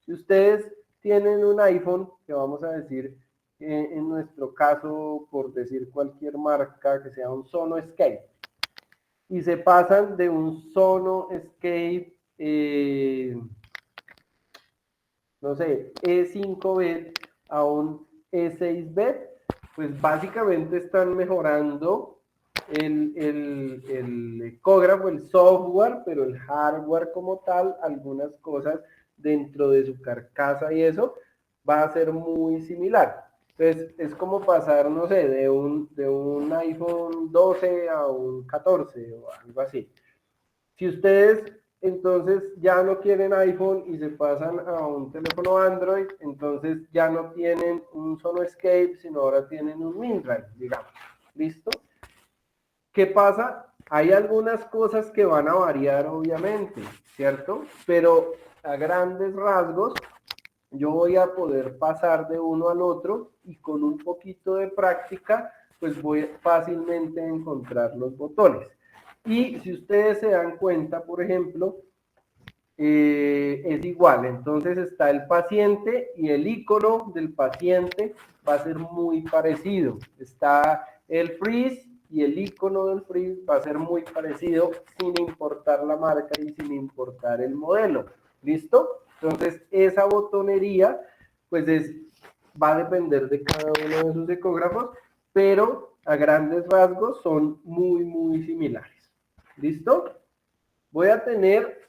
Si ustedes tienen un iPhone, que vamos a decir, en nuestro caso, por decir cualquier marca, que sea un Sonoscape, y se pasan de un Sonoscape, no sé, E5B a un E6B, pues básicamente están mejorando el ecógrafo, el software, pero el hardware como tal, algunas cosas dentro de su carcasa y eso va a ser muy similar. Entonces es como pasar, no sé, de un iPhone 12 a un 14 o algo así. Si ustedes entonces ya no quieren iPhone y se pasan a un teléfono Android, entonces ya no tienen un Sonoscape, sino ahora tienen un Mindray, digamos. ¿Listo? ¿Qué pasa? Hay algunas cosas que van a variar, obviamente, ¿cierto? Pero a grandes rasgos, yo voy a poder pasar de uno al otro y con un poquito de práctica, pues voy fácilmente a encontrar los botones. Y si ustedes se dan cuenta, por ejemplo, es igual. Entonces está el paciente y el icono del paciente va a ser muy parecido. Está el freeze y el icono del freeze va a ser muy parecido sin importar la marca y sin importar el modelo. ¿Listo? Entonces esa botonería pues va a depender de cada uno de sus ecógrafos, pero a grandes rasgos son muy similares. ¿Listo? Voy a tener,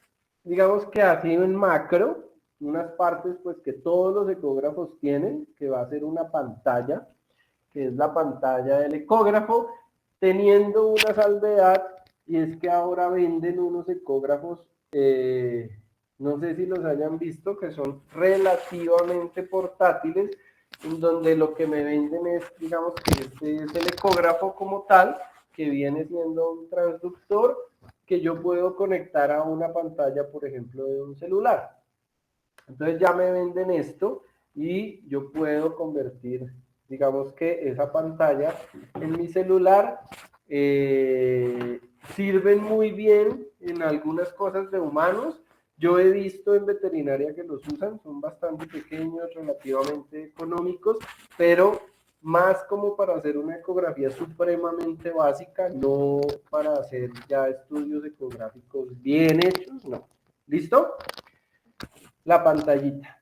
digamos que así en macro, unas partes pues que todos los ecógrafos tienen, que va a ser una pantalla, que es la pantalla del ecógrafo, teniendo una salvedad, y es que ahora venden unos ecógrafos, no sé si los hayan visto, que son relativamente portátiles, en donde lo que me venden es, digamos que este es el ecógrafo como tal, que viene siendo un transductor, que yo puedo conectar a una pantalla, por ejemplo, de un celular. Entonces ya me venden esto y yo puedo convertir, digamos que esa pantalla en mi celular sirven muy bien en algunas cosas de humanos. Yo he visto en veterinaria que los usan, son bastante pequeños, relativamente económicos, pero más como para hacer una ecografía supremamente básica, no para hacer ya estudios ecográficos bien hechos, no. ¿Listo? La pantallita.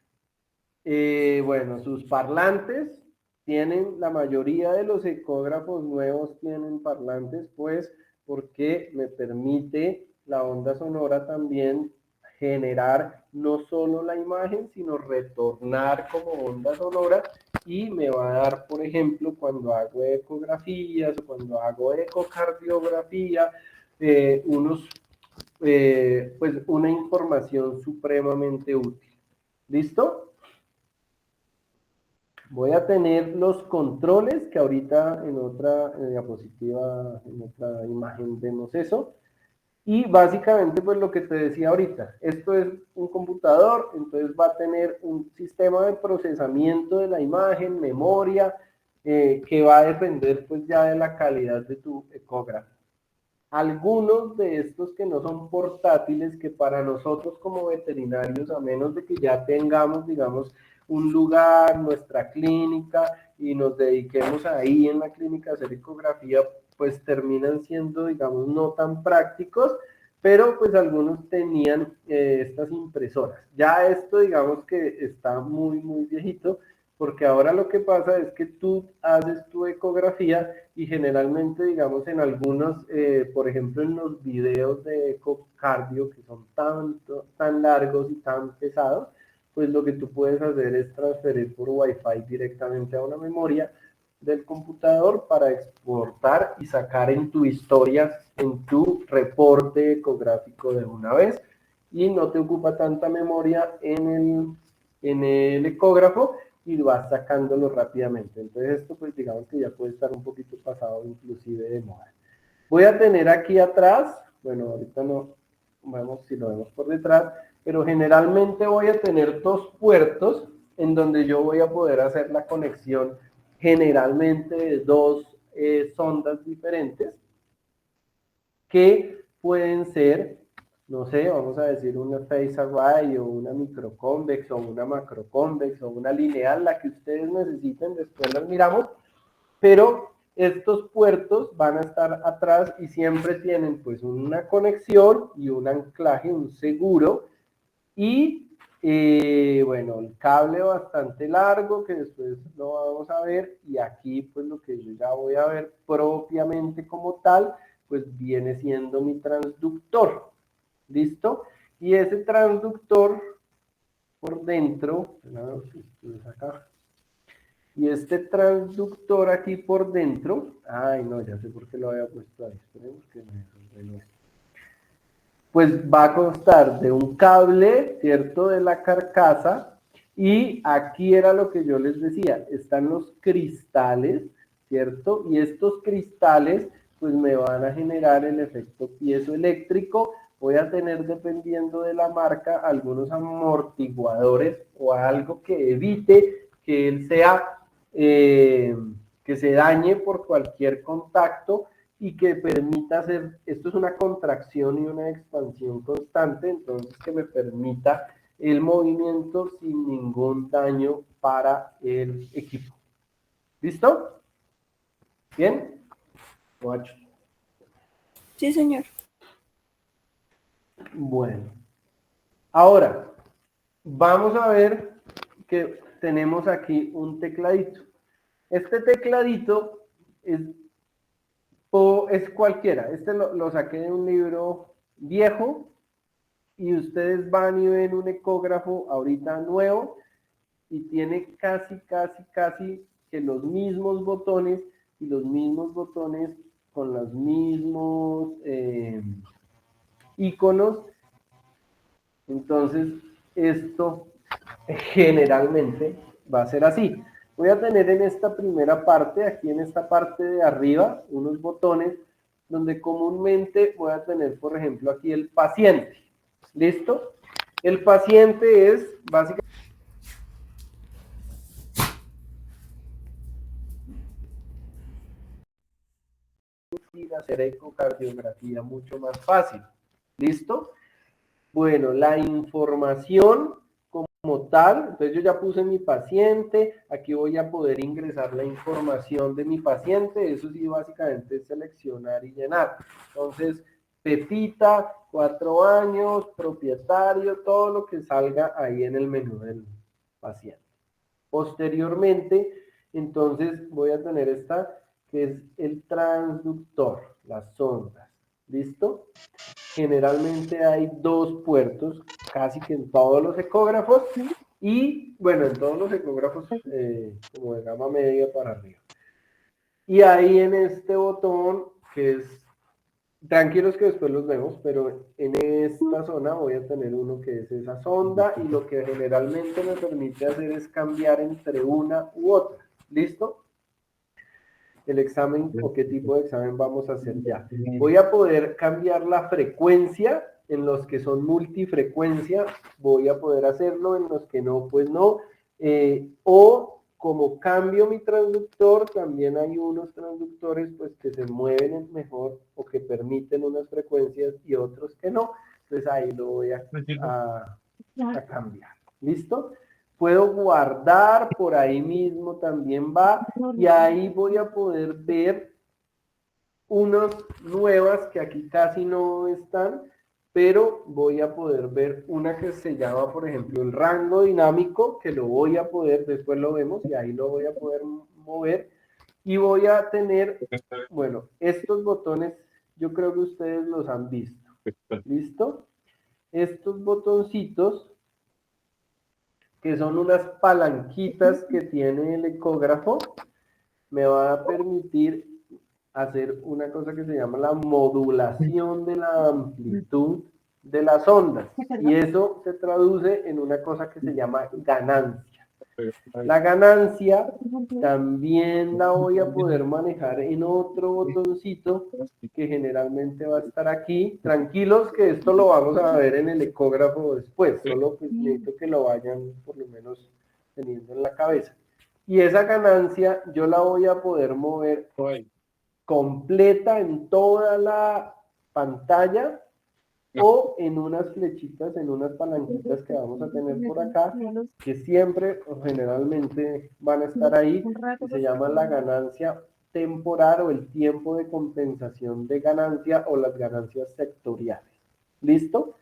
Bueno, sus parlantes tienen, la mayoría de los ecógrafos nuevos tienen parlantes, pues porque me permite la onda sonora también generar no solo la imagen, sino retornar como onda sonora y me va a dar, por ejemplo, cuando hago ecografías o cuando hago ecocardiografía, pues una información supremamente útil. ¿Listo? Voy a tener los controles, que ahorita en otra diapositiva, en otra imagen vemos eso. Y básicamente, pues lo que te decía ahorita, esto es un computador, entonces va a tener un sistema de procesamiento de la imagen, memoria, que va a depender pues ya de la calidad de tu ecógrafo. Algunos de estos que no son portátiles, que para nosotros como veterinarios, a menos de que ya tengamos, digamos, un lugar, nuestra clínica, y nos dediquemos ahí en la clínica a hacer ecografía, pues terminan siendo, digamos, no tan prácticos, pero pues algunos tenían estas impresoras. Ya esto, digamos que está muy, muy viejito, porque ahora lo que pasa es que tú haces tu ecografía y generalmente, digamos, en algunos, por ejemplo, en los videos de ecocardio que son tan largos y tan pesados, pues lo que tú puedes hacer es transferir por Wi-Fi directamente a una memoria del computador para exportar y sacar en tu historia, en tu reporte ecográfico de una vez, y no te ocupa tanta memoria en el ecógrafo y vas sacándolo rápidamente. Entonces esto pues digamos que ya puede estar un poquito pasado inclusive de moda. Voy a tener aquí atrás, bueno, ahorita no vemos si lo vemos por detrás, pero generalmente voy a tener dos puertos en donde yo voy a poder hacer la conexión generalmente de dos sondas diferentes que pueden ser, no sé, vamos a decir una phase array o una microconvex o una macroconvex o una lineal, la que ustedes necesiten, después las miramos, pero estos puertos van a estar atrás y siempre tienen pues una conexión y un anclaje, un seguro, y bueno, el cable bastante largo que después lo vamos a ver, y aquí pues lo que yo ya voy a ver propiamente como tal, pues viene siendo mi transductor. ¿Listo? Y ese transductor por dentro, acá, y este transductor aquí por dentro, ay no, ya sé por qué lo había puesto ahí, esperemos que me pues va a constar de un cable, ¿cierto?, de la carcasa, y aquí era lo que yo les decía, están los cristales, ¿cierto? Y estos cristales pues me van a generar el efecto piezoeléctrico. Voy a tener, dependiendo de la marca, algunos amortiguadores o algo que evite que él sea, que se dañe por cualquier contacto, y que permita hacer, esto es una contracción y una expansión constante, entonces que me permita el movimiento sin ningún daño para el equipo. ¿Listo? ¿Bien? Guacho. Sí, señor. Bueno. Ahora, vamos a ver que tenemos aquí un tecladito. Este tecladito es cualquiera. Este lo saqué de un libro viejo, y ustedes van y ven un ecógrafo ahorita nuevo y tiene casi que los mismos botones, y los mismos botones con los mismos iconos. Entonces esto generalmente va a ser así. Voy a tener en esta primera parte, aquí en esta parte de arriba, unos botones donde comúnmente voy a tener, por ejemplo, aquí el paciente. ¿Listo? El paciente es básicamente y hacer ecocardiografía mucho más fácil. ¿Listo? Bueno, la información como tal, entonces yo ya puse mi paciente, aquí voy a poder ingresar la información de mi paciente, eso sí básicamente es seleccionar y llenar. Entonces, Pepita, 4 años, propietario, todo lo que salga ahí en el menú del paciente. Posteriormente, entonces voy a tener esta que es el transductor, las sondas. ¿Listo? Generalmente hay 2 puertos, casi que en todos los ecógrafos, y bueno, en todos los ecógrafos como de gama media para arriba. Y ahí en este botón, que es, tranquilos que después los vemos, pero en esta zona voy a tener uno que es esa sonda, y lo que generalmente me permite hacer es cambiar entre una u otra. ¿Listo? El examen o qué tipo de examen vamos a hacer ya. Voy a poder cambiar la frecuencia en los que son multifrecuencia, voy a poder hacerlo, en los que no, pues no. O como cambio mi transductor, también hay unos transductores pues que se mueven mejor o que permiten unas frecuencias y otros que no. Entonces ahí lo voy a cambiar. ¿Listo? Puedo guardar, por ahí mismo también va, y ahí voy a poder ver unas nuevas que aquí casi no están, pero voy a poder ver una que se llama, por ejemplo, el rango dinámico, que lo voy a poder, después lo vemos, y ahí lo voy a poder mover, y voy a tener, bueno, estos botones, yo creo que ustedes los han visto. ¿Listo? Estos botoncitos, que son unas palanquitas que tiene el ecógrafo, me va a permitir hacer una cosa que se llama la modulación de la amplitud de las ondas. Y eso se traduce en una cosa que se llama ganancia. La ganancia también la voy a poder manejar en otro botoncito que generalmente va a estar aquí. Tranquilos que esto lo vamos a ver en el ecógrafo después, solo pues necesito que lo vayan por lo menos teniendo en la cabeza. Y esa ganancia yo la voy a poder mover completa en toda la pantalla o en unas flechitas, en unas palanquitas que vamos a tener por acá, que siempre o generalmente van a estar ahí, que se llama la ganancia temporal o el tiempo de compensación de ganancia o las ganancias sectoriales. ¿Listo?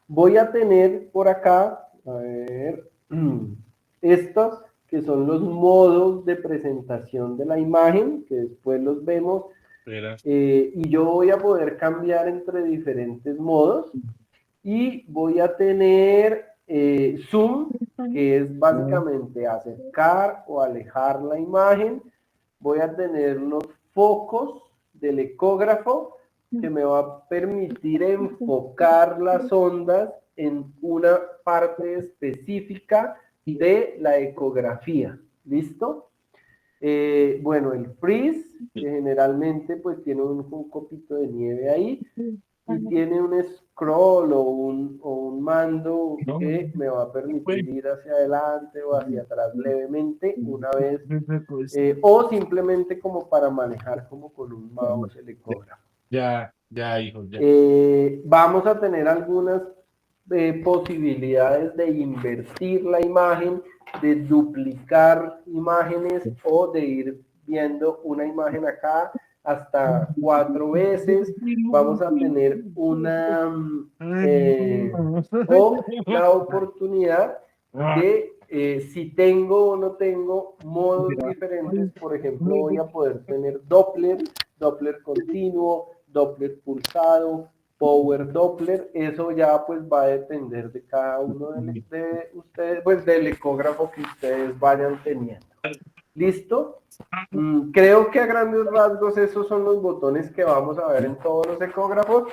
Voy a tener por acá, a ver, estos que son los modos de presentación de la imagen, que después los vemos. Y yo voy a poder cambiar entre diferentes modos y voy a tener zoom, que es básicamente acercar o alejar la imagen. Voy a tener los focos del ecógrafo que me va a permitir enfocar las ondas en una parte específica de la ecografía. ¿Listo? Bueno, el freeze, que generalmente pues tiene un copito de nieve ahí, y tiene un scroll o un mando que me va a permitir ir hacia adelante o hacia atrás levemente una vez, o simplemente como para manejar como con un mouse el ecógrafo. Ya, hijo, ya. Vamos a tener algunas posibilidades de invertir la imagen, de duplicar imágenes o de ir viendo una imagen acá hasta 4 veces. Vamos a tener una o la oportunidad de si tengo o no tengo modos diferentes. Por ejemplo, voy a poder tener Doppler continuo, Doppler pulsado, Power Doppler. Eso ya pues va a depender de cada uno de ustedes, pues del ecógrafo que ustedes vayan teniendo. ¿Listo? Creo que a grandes rasgos esos son los botones que vamos a ver en todos los ecógrafos.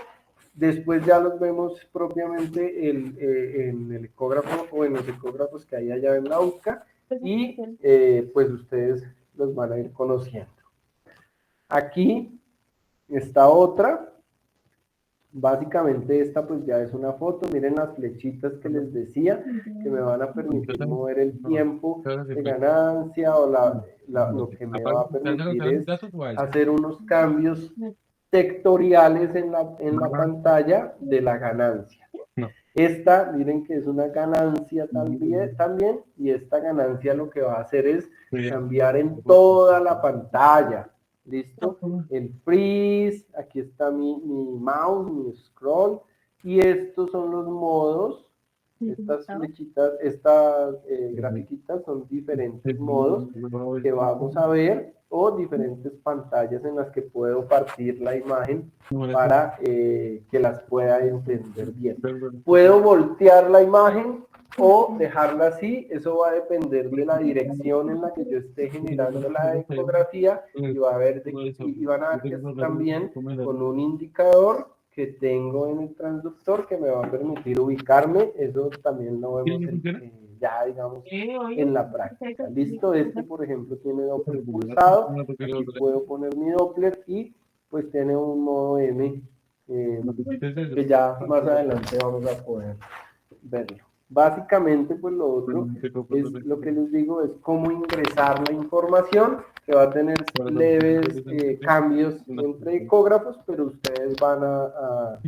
Después ya los vemos propiamente en el ecógrafo o en los ecógrafos que hay allá en la UCA, y pues ustedes los van a ir conociendo. Aquí está otra. Básicamente esta pues ya es una foto. Miren las flechitas que les decía, que me van a permitir mover el tiempo de ganancia, o lo que me va a permitir es hacer unos cambios sectoriales en la pantalla de la ganancia. No. Esta, miren que es una ganancia también, y esta ganancia lo que va a hacer es cambiar en toda la pantalla. ¿Listo? El freeze, aquí está mi mouse, mi scroll, y estos son los modos. Estas flechitas, estas grafiquitas son diferentes modos que vamos a ver, o diferentes pantallas en las que puedo partir la imagen para que las pueda entender bien. Puedo voltear la imagen o dejarla así, eso va a depender de la dirección en la que yo esté generando la ecografía, y van a ver que es también con un indicador que tengo en el transductor que me va a permitir ubicarme. Eso también lo vemos ya, digamos, en la práctica. Listo, este por ejemplo tiene Doppler pulsado, aquí puedo poner mi Doppler y pues tiene un modo M que ya más adelante vamos a poder verlo. Básicamente, pues lo otro es lo que les digo, es cómo ingresar la información, que va a tener leves cambios entre ecógrafos, pero ustedes van a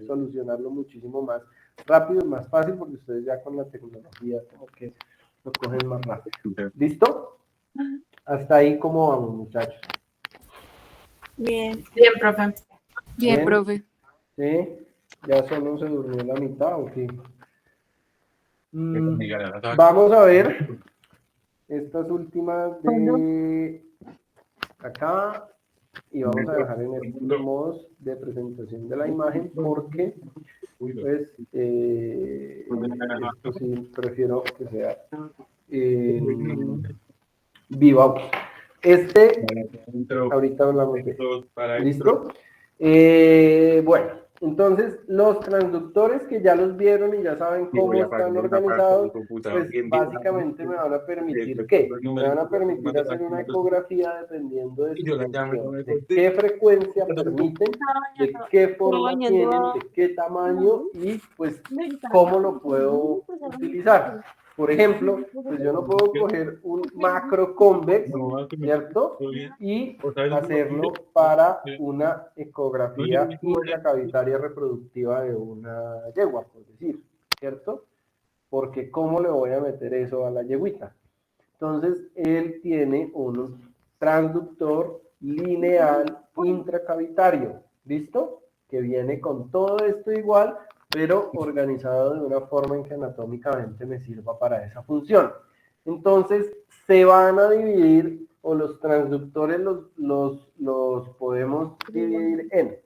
solucionarlo muchísimo más rápido y más fácil, porque ustedes ya con la tecnología como que lo cogen más rápido. ¿Listo? Hasta ahí, ¿cómo vamos, muchachos? Bien. Bien, profe. Bien, profe. ¿Sí? ¿Ya solo se durmió la mitad o qué? Vamos a ver estas últimas de acá, y vamos a dejar en estos modos de presentación de la imagen porque pues esto sí prefiero que sea viva. Ahorita hablamos de esto. ¿Listo? Bueno, entonces los transductores que ya los vieron y ya saben cómo están organizados, pues básicamente me van a permitir ¿qué? Me van a permitir hacer una ecografía dependiendo de su función, de qué frecuencia permiten, de qué forma tienen, de qué tamaño y pues cómo lo puedo utilizar. Por ejemplo, pues yo no puedo coger un macro convex, ¿cierto? Y hacerlo para una ecografía intracavitaria reproductiva de una yegua, por decir, ¿cierto? Porque ¿cómo le voy a meter eso a la yeguita? Entonces, él tiene un transductor lineal intracavitario, ¿listo? Que viene con todo esto igual, pero organizado de una forma en que anatómicamente me sirva para esa función. Entonces, se van a dividir, o los transductores los podemos dividir en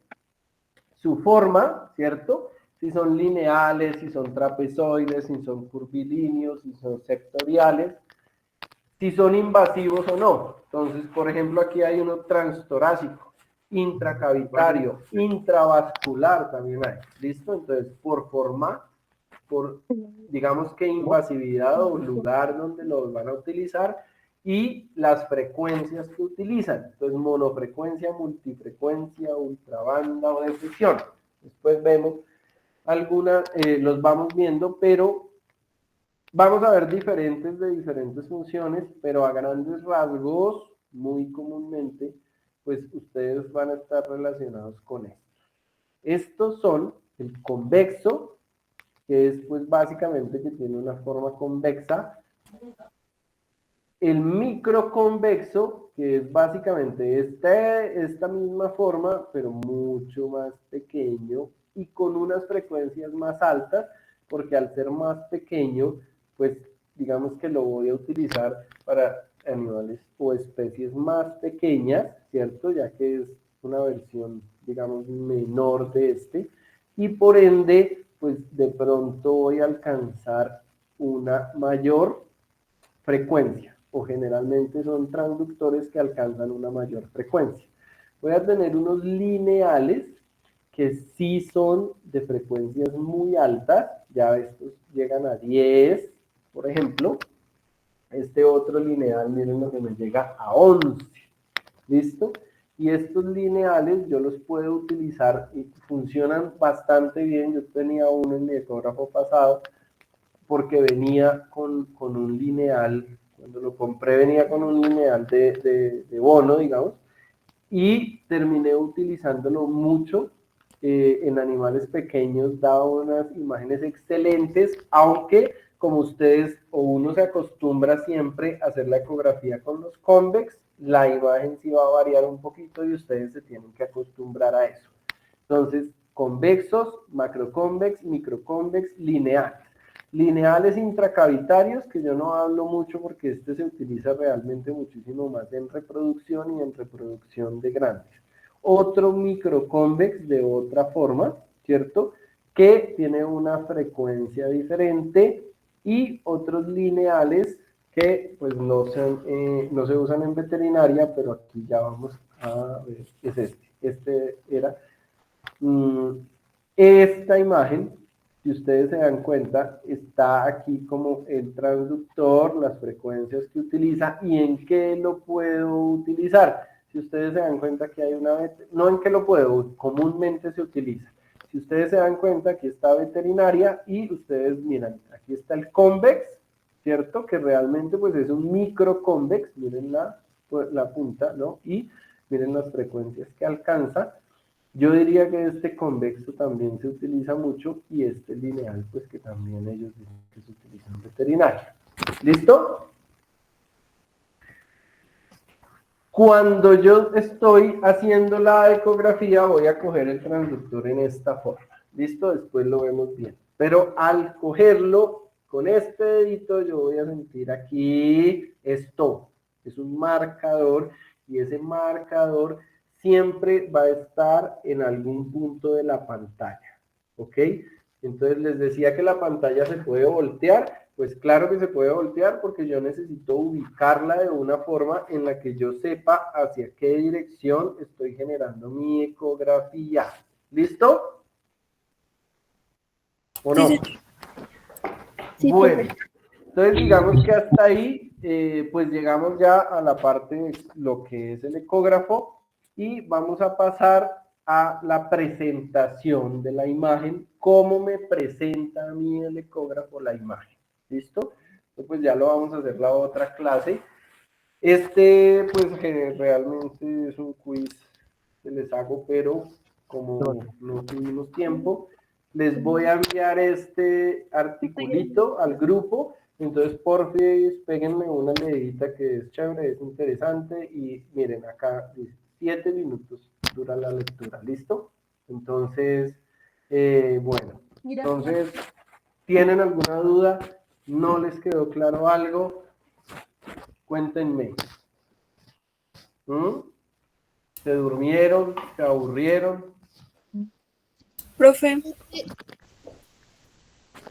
su forma, ¿cierto? Si son lineales, si son trapezoides, si son curvilíneos, si son sectoriales, si son invasivos o no. Entonces, por ejemplo, aquí hay uno transtorácico, intracavitario, intravascular también hay. ¿Listo? Entonces, por forma, por digamos que invasividad o lugar donde los van a utilizar y las frecuencias que utilizan. Entonces, monofrecuencia, multifrecuencia, ultrabanda o de fusión. Después vemos algunas, los vamos viendo, pero vamos a ver diferentes de diferentes funciones, pero a grandes rasgos, muy comúnmente, pues ustedes van a estar relacionados con esto. Estos son el convexo, que es pues básicamente que tiene una forma convexa. El microconvexo, que es básicamente esta misma forma, pero mucho más pequeño y con unas frecuencias más altas, porque al ser más pequeño, pues digamos que lo voy a utilizar para animales o especies más pequeñas, ¿cierto? Ya que es una versión, digamos, menor de este, y por ende, pues de pronto voy a alcanzar una mayor frecuencia, o generalmente son transductores que alcanzan una mayor frecuencia. Voy a tener unos lineales que sí son de frecuencias muy altas, ya estos llegan a 10, por ejemplo. Este otro lineal, miren lo que me llega a 11, ¿listo? Y estos lineales yo los puedo utilizar y funcionan bastante bien. Yo tenía uno en mi ecógrafo pasado porque venía con un lineal, cuando lo compré venía con un lineal de bono, digamos, y terminé utilizándolo mucho en animales pequeños, daba unas imágenes excelentes, aunque como ustedes o uno se acostumbra siempre a hacer la ecografía con los convex, la imagen sí va a variar un poquito y ustedes se tienen que acostumbrar a eso. Entonces, convexos, macroconvex, microconvex, lineales. Lineales intracavitarios, que yo no hablo mucho porque este se utiliza realmente muchísimo más en reproducción y en reproducción de grandes. Otro microconvex de otra forma, ¿cierto? Que tiene una frecuencia diferente y otros lineales que pues no se usan en veterinaria, pero aquí ya vamos a ver, es este. Este era esta imagen, si ustedes se dan cuenta, está aquí como el transductor, las frecuencias que utiliza y en qué lo puedo utilizar. Si ustedes se dan cuenta que hay una, no en qué lo puedo, comúnmente se utiliza. Si ustedes se dan cuenta, aquí está veterinaria y ustedes miran, aquí está el convex, ¿cierto? Que realmente pues es un microconvex, miren la punta, ¿no? Y miren las frecuencias que alcanza. Yo diría que este convexo también se utiliza mucho y este lineal, pues que también ellos dicen que se utiliza en veterinaria. ¿Listo? Cuando yo estoy haciendo la ecografía, voy a coger el transductor en esta forma. ¿Listo? Después lo vemos bien. Pero al cogerlo con este dedito, yo voy a sentir aquí esto. Es un marcador y ese marcador siempre va a estar en algún punto de la pantalla, ¿ok? Entonces les decía que la pantalla se puede voltear, pues claro que se puede voltear porque yo necesito ubicarla de una forma en la que yo sepa hacia qué dirección estoy generando mi ecografía. ¿Listo? ¿O no? Sí, Sí, Bueno, profe. entonces digamos que hasta ahí pues llegamos ya a la parte de lo que es el ecógrafo y vamos a pasar a la presentación de la imagen, cómo me presenta a mí el ecógrafo la imagen. ¿Listo? Entonces, pues ya lo vamos a hacer la otra clase. Este pues realmente es un quiz que les hago, pero como no tuvimos tiempo, les voy a enviar este articulito al grupo. Entonces, porfis, péguenme una leidita que es chévere, es interesante. Y miren, acá 7 minutos dura la lectura, ¿listo? Entonces, bueno, entonces, ¿tienen alguna duda? ¿No les quedó claro algo? Cuéntenme. ¿Se durmieron? ¿Se aburrieron? profe,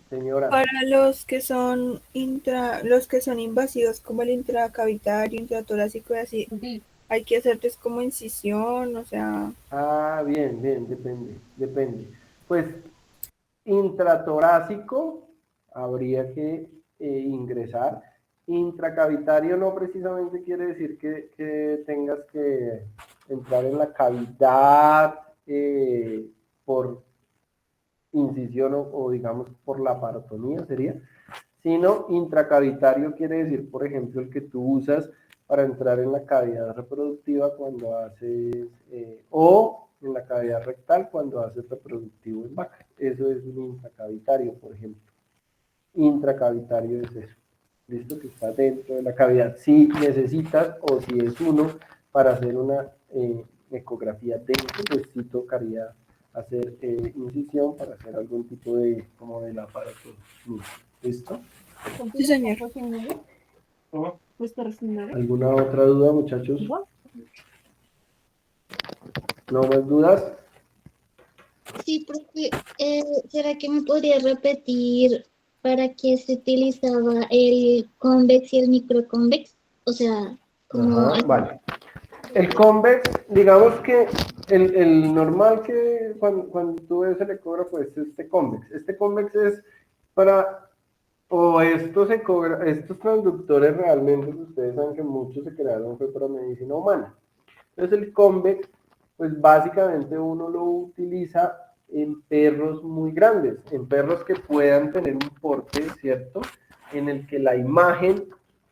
Señora. para los que son invasivos como el intracavitario, intratorácico y así, hay que hacerles como incisión, o sea, Ah, bien, depende. Pues intratorácico habría que ingresar. Intracavitario no precisamente quiere decir que tengas que entrar en la cavidad por incisión o digamos por la parotomía sería, sino intracavitario quiere decir, por ejemplo, el que tú usas para entrar en la cavidad reproductiva cuando haces, o en la cavidad rectal cuando haces reproductivo en vaca. Eso es un intracavitario, por ejemplo. Intracavitario es eso. ¿Listo? Que está dentro de la cavidad. Si necesitas o si es uno para hacer una ecografía dentro, pues sí tocaría hacer incisión para hacer algún tipo de, como del aparato. ¿Listo? sí señor. ¿Alguna otra duda, muchachos? ¿No más dudas? Sí, profe, ¿será que me podría repetir para qué se utilizaba el convex y el microconvex? O sea, como... Ajá, vale. El convex, digamos que el normal que cuando tú ves el ecógrafo es este convex. Este convex es para, o estos transductores realmente, ustedes saben que muchos se crearon fue para medicina humana. Entonces el convex, pues básicamente uno lo utiliza en perros muy grandes, en perros que puedan tener un porte, ¿cierto? En el que la imagen,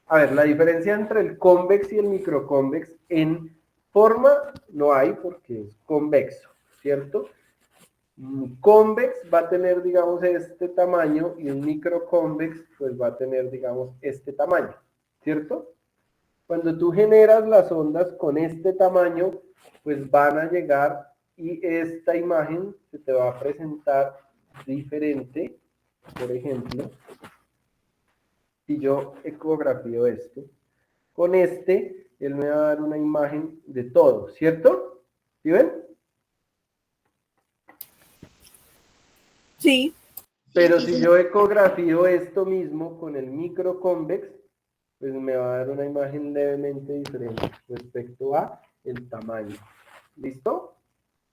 a ver, la diferencia entre el convex y el microconvex en Forma no hay porque es convexo, ¿cierto? Convex va a tener, digamos, este tamaño y un microconvex, pues va a tener, digamos, este tamaño, ¿cierto? Cuando tú generas las ondas con este tamaño, pues van a llegar y esta imagen se te va a presentar diferente. Por ejemplo, si yo ecografío esto, con este, él me va a dar una imagen de todo, ¿cierto? ¿Sí ven? Sí, Pero si yo ecografío esto mismo con el microconvex, pues me va a dar una imagen levemente diferente respecto a el tamaño. ¿Listo?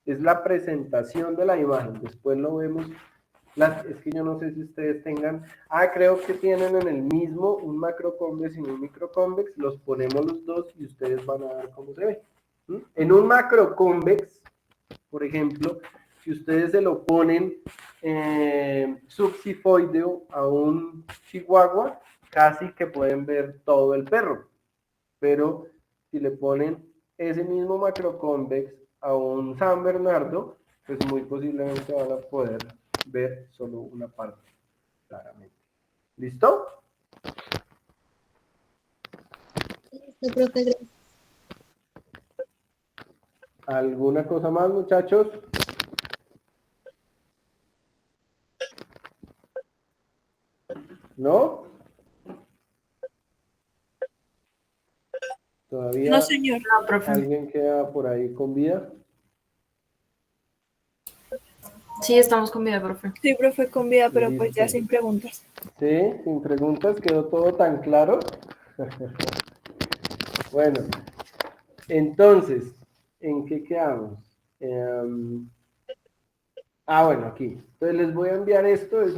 Es la presentación de la imagen. Después lo vemos. Es que yo no sé si ustedes tengan. Creo que tienen en el mismo un macroconvex y un microconvex. Los ponemos los dos y ustedes van a ver cómo se ve. En un macroconvex, por ejemplo, si ustedes se lo ponen subsifoideo a un chihuahua, casi que pueden ver todo el perro. Pero si le ponen ese mismo macroconvex a un San Bernardo, pues muy posiblemente van a poder ver solo una parte claramente. ¿Listo? Listo, profe, gracias. ¿Alguna cosa más, muchachos? ¿No? ¿Todavía no, señor. No, profe. alguien queda por ahí con vida? Sí, estamos con vida, profe. Sí, profe, con vida, pero pues ya Listo. sin preguntas. Sí, sin preguntas, quedó todo tan claro. Bueno, entonces, ¿en qué quedamos? Bueno, aquí. Entonces les voy a enviar esto, es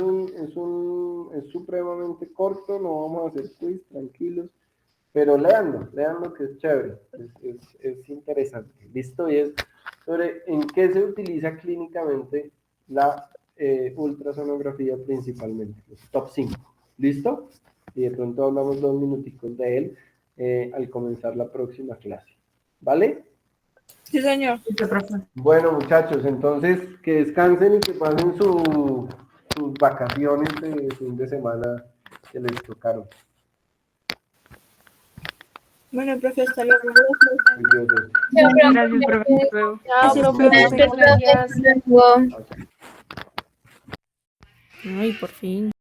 supremamente corto, no vamos a hacer quiz, tranquilos, pero léanlo que es chévere, es interesante. Listo, y es sobre en qué se utiliza clínicamente la ultrasonografía principalmente, los top 5. ¿Listo? Y de pronto hablamos 2 minuticos de él al comenzar la próxima clase. ¿Vale? Sí, señor. Listo, profe. Bueno, muchachos, entonces que descansen y que pasen sus vacaciones de fin de semana que les tocaron. Bueno, profe, hasta luego. Juiciosos. Gracias, profe. Hasta luego. Chao, profe, Gracias, muchas profe. gracias. Hasta luego. Chao, chao. Ay, por fin.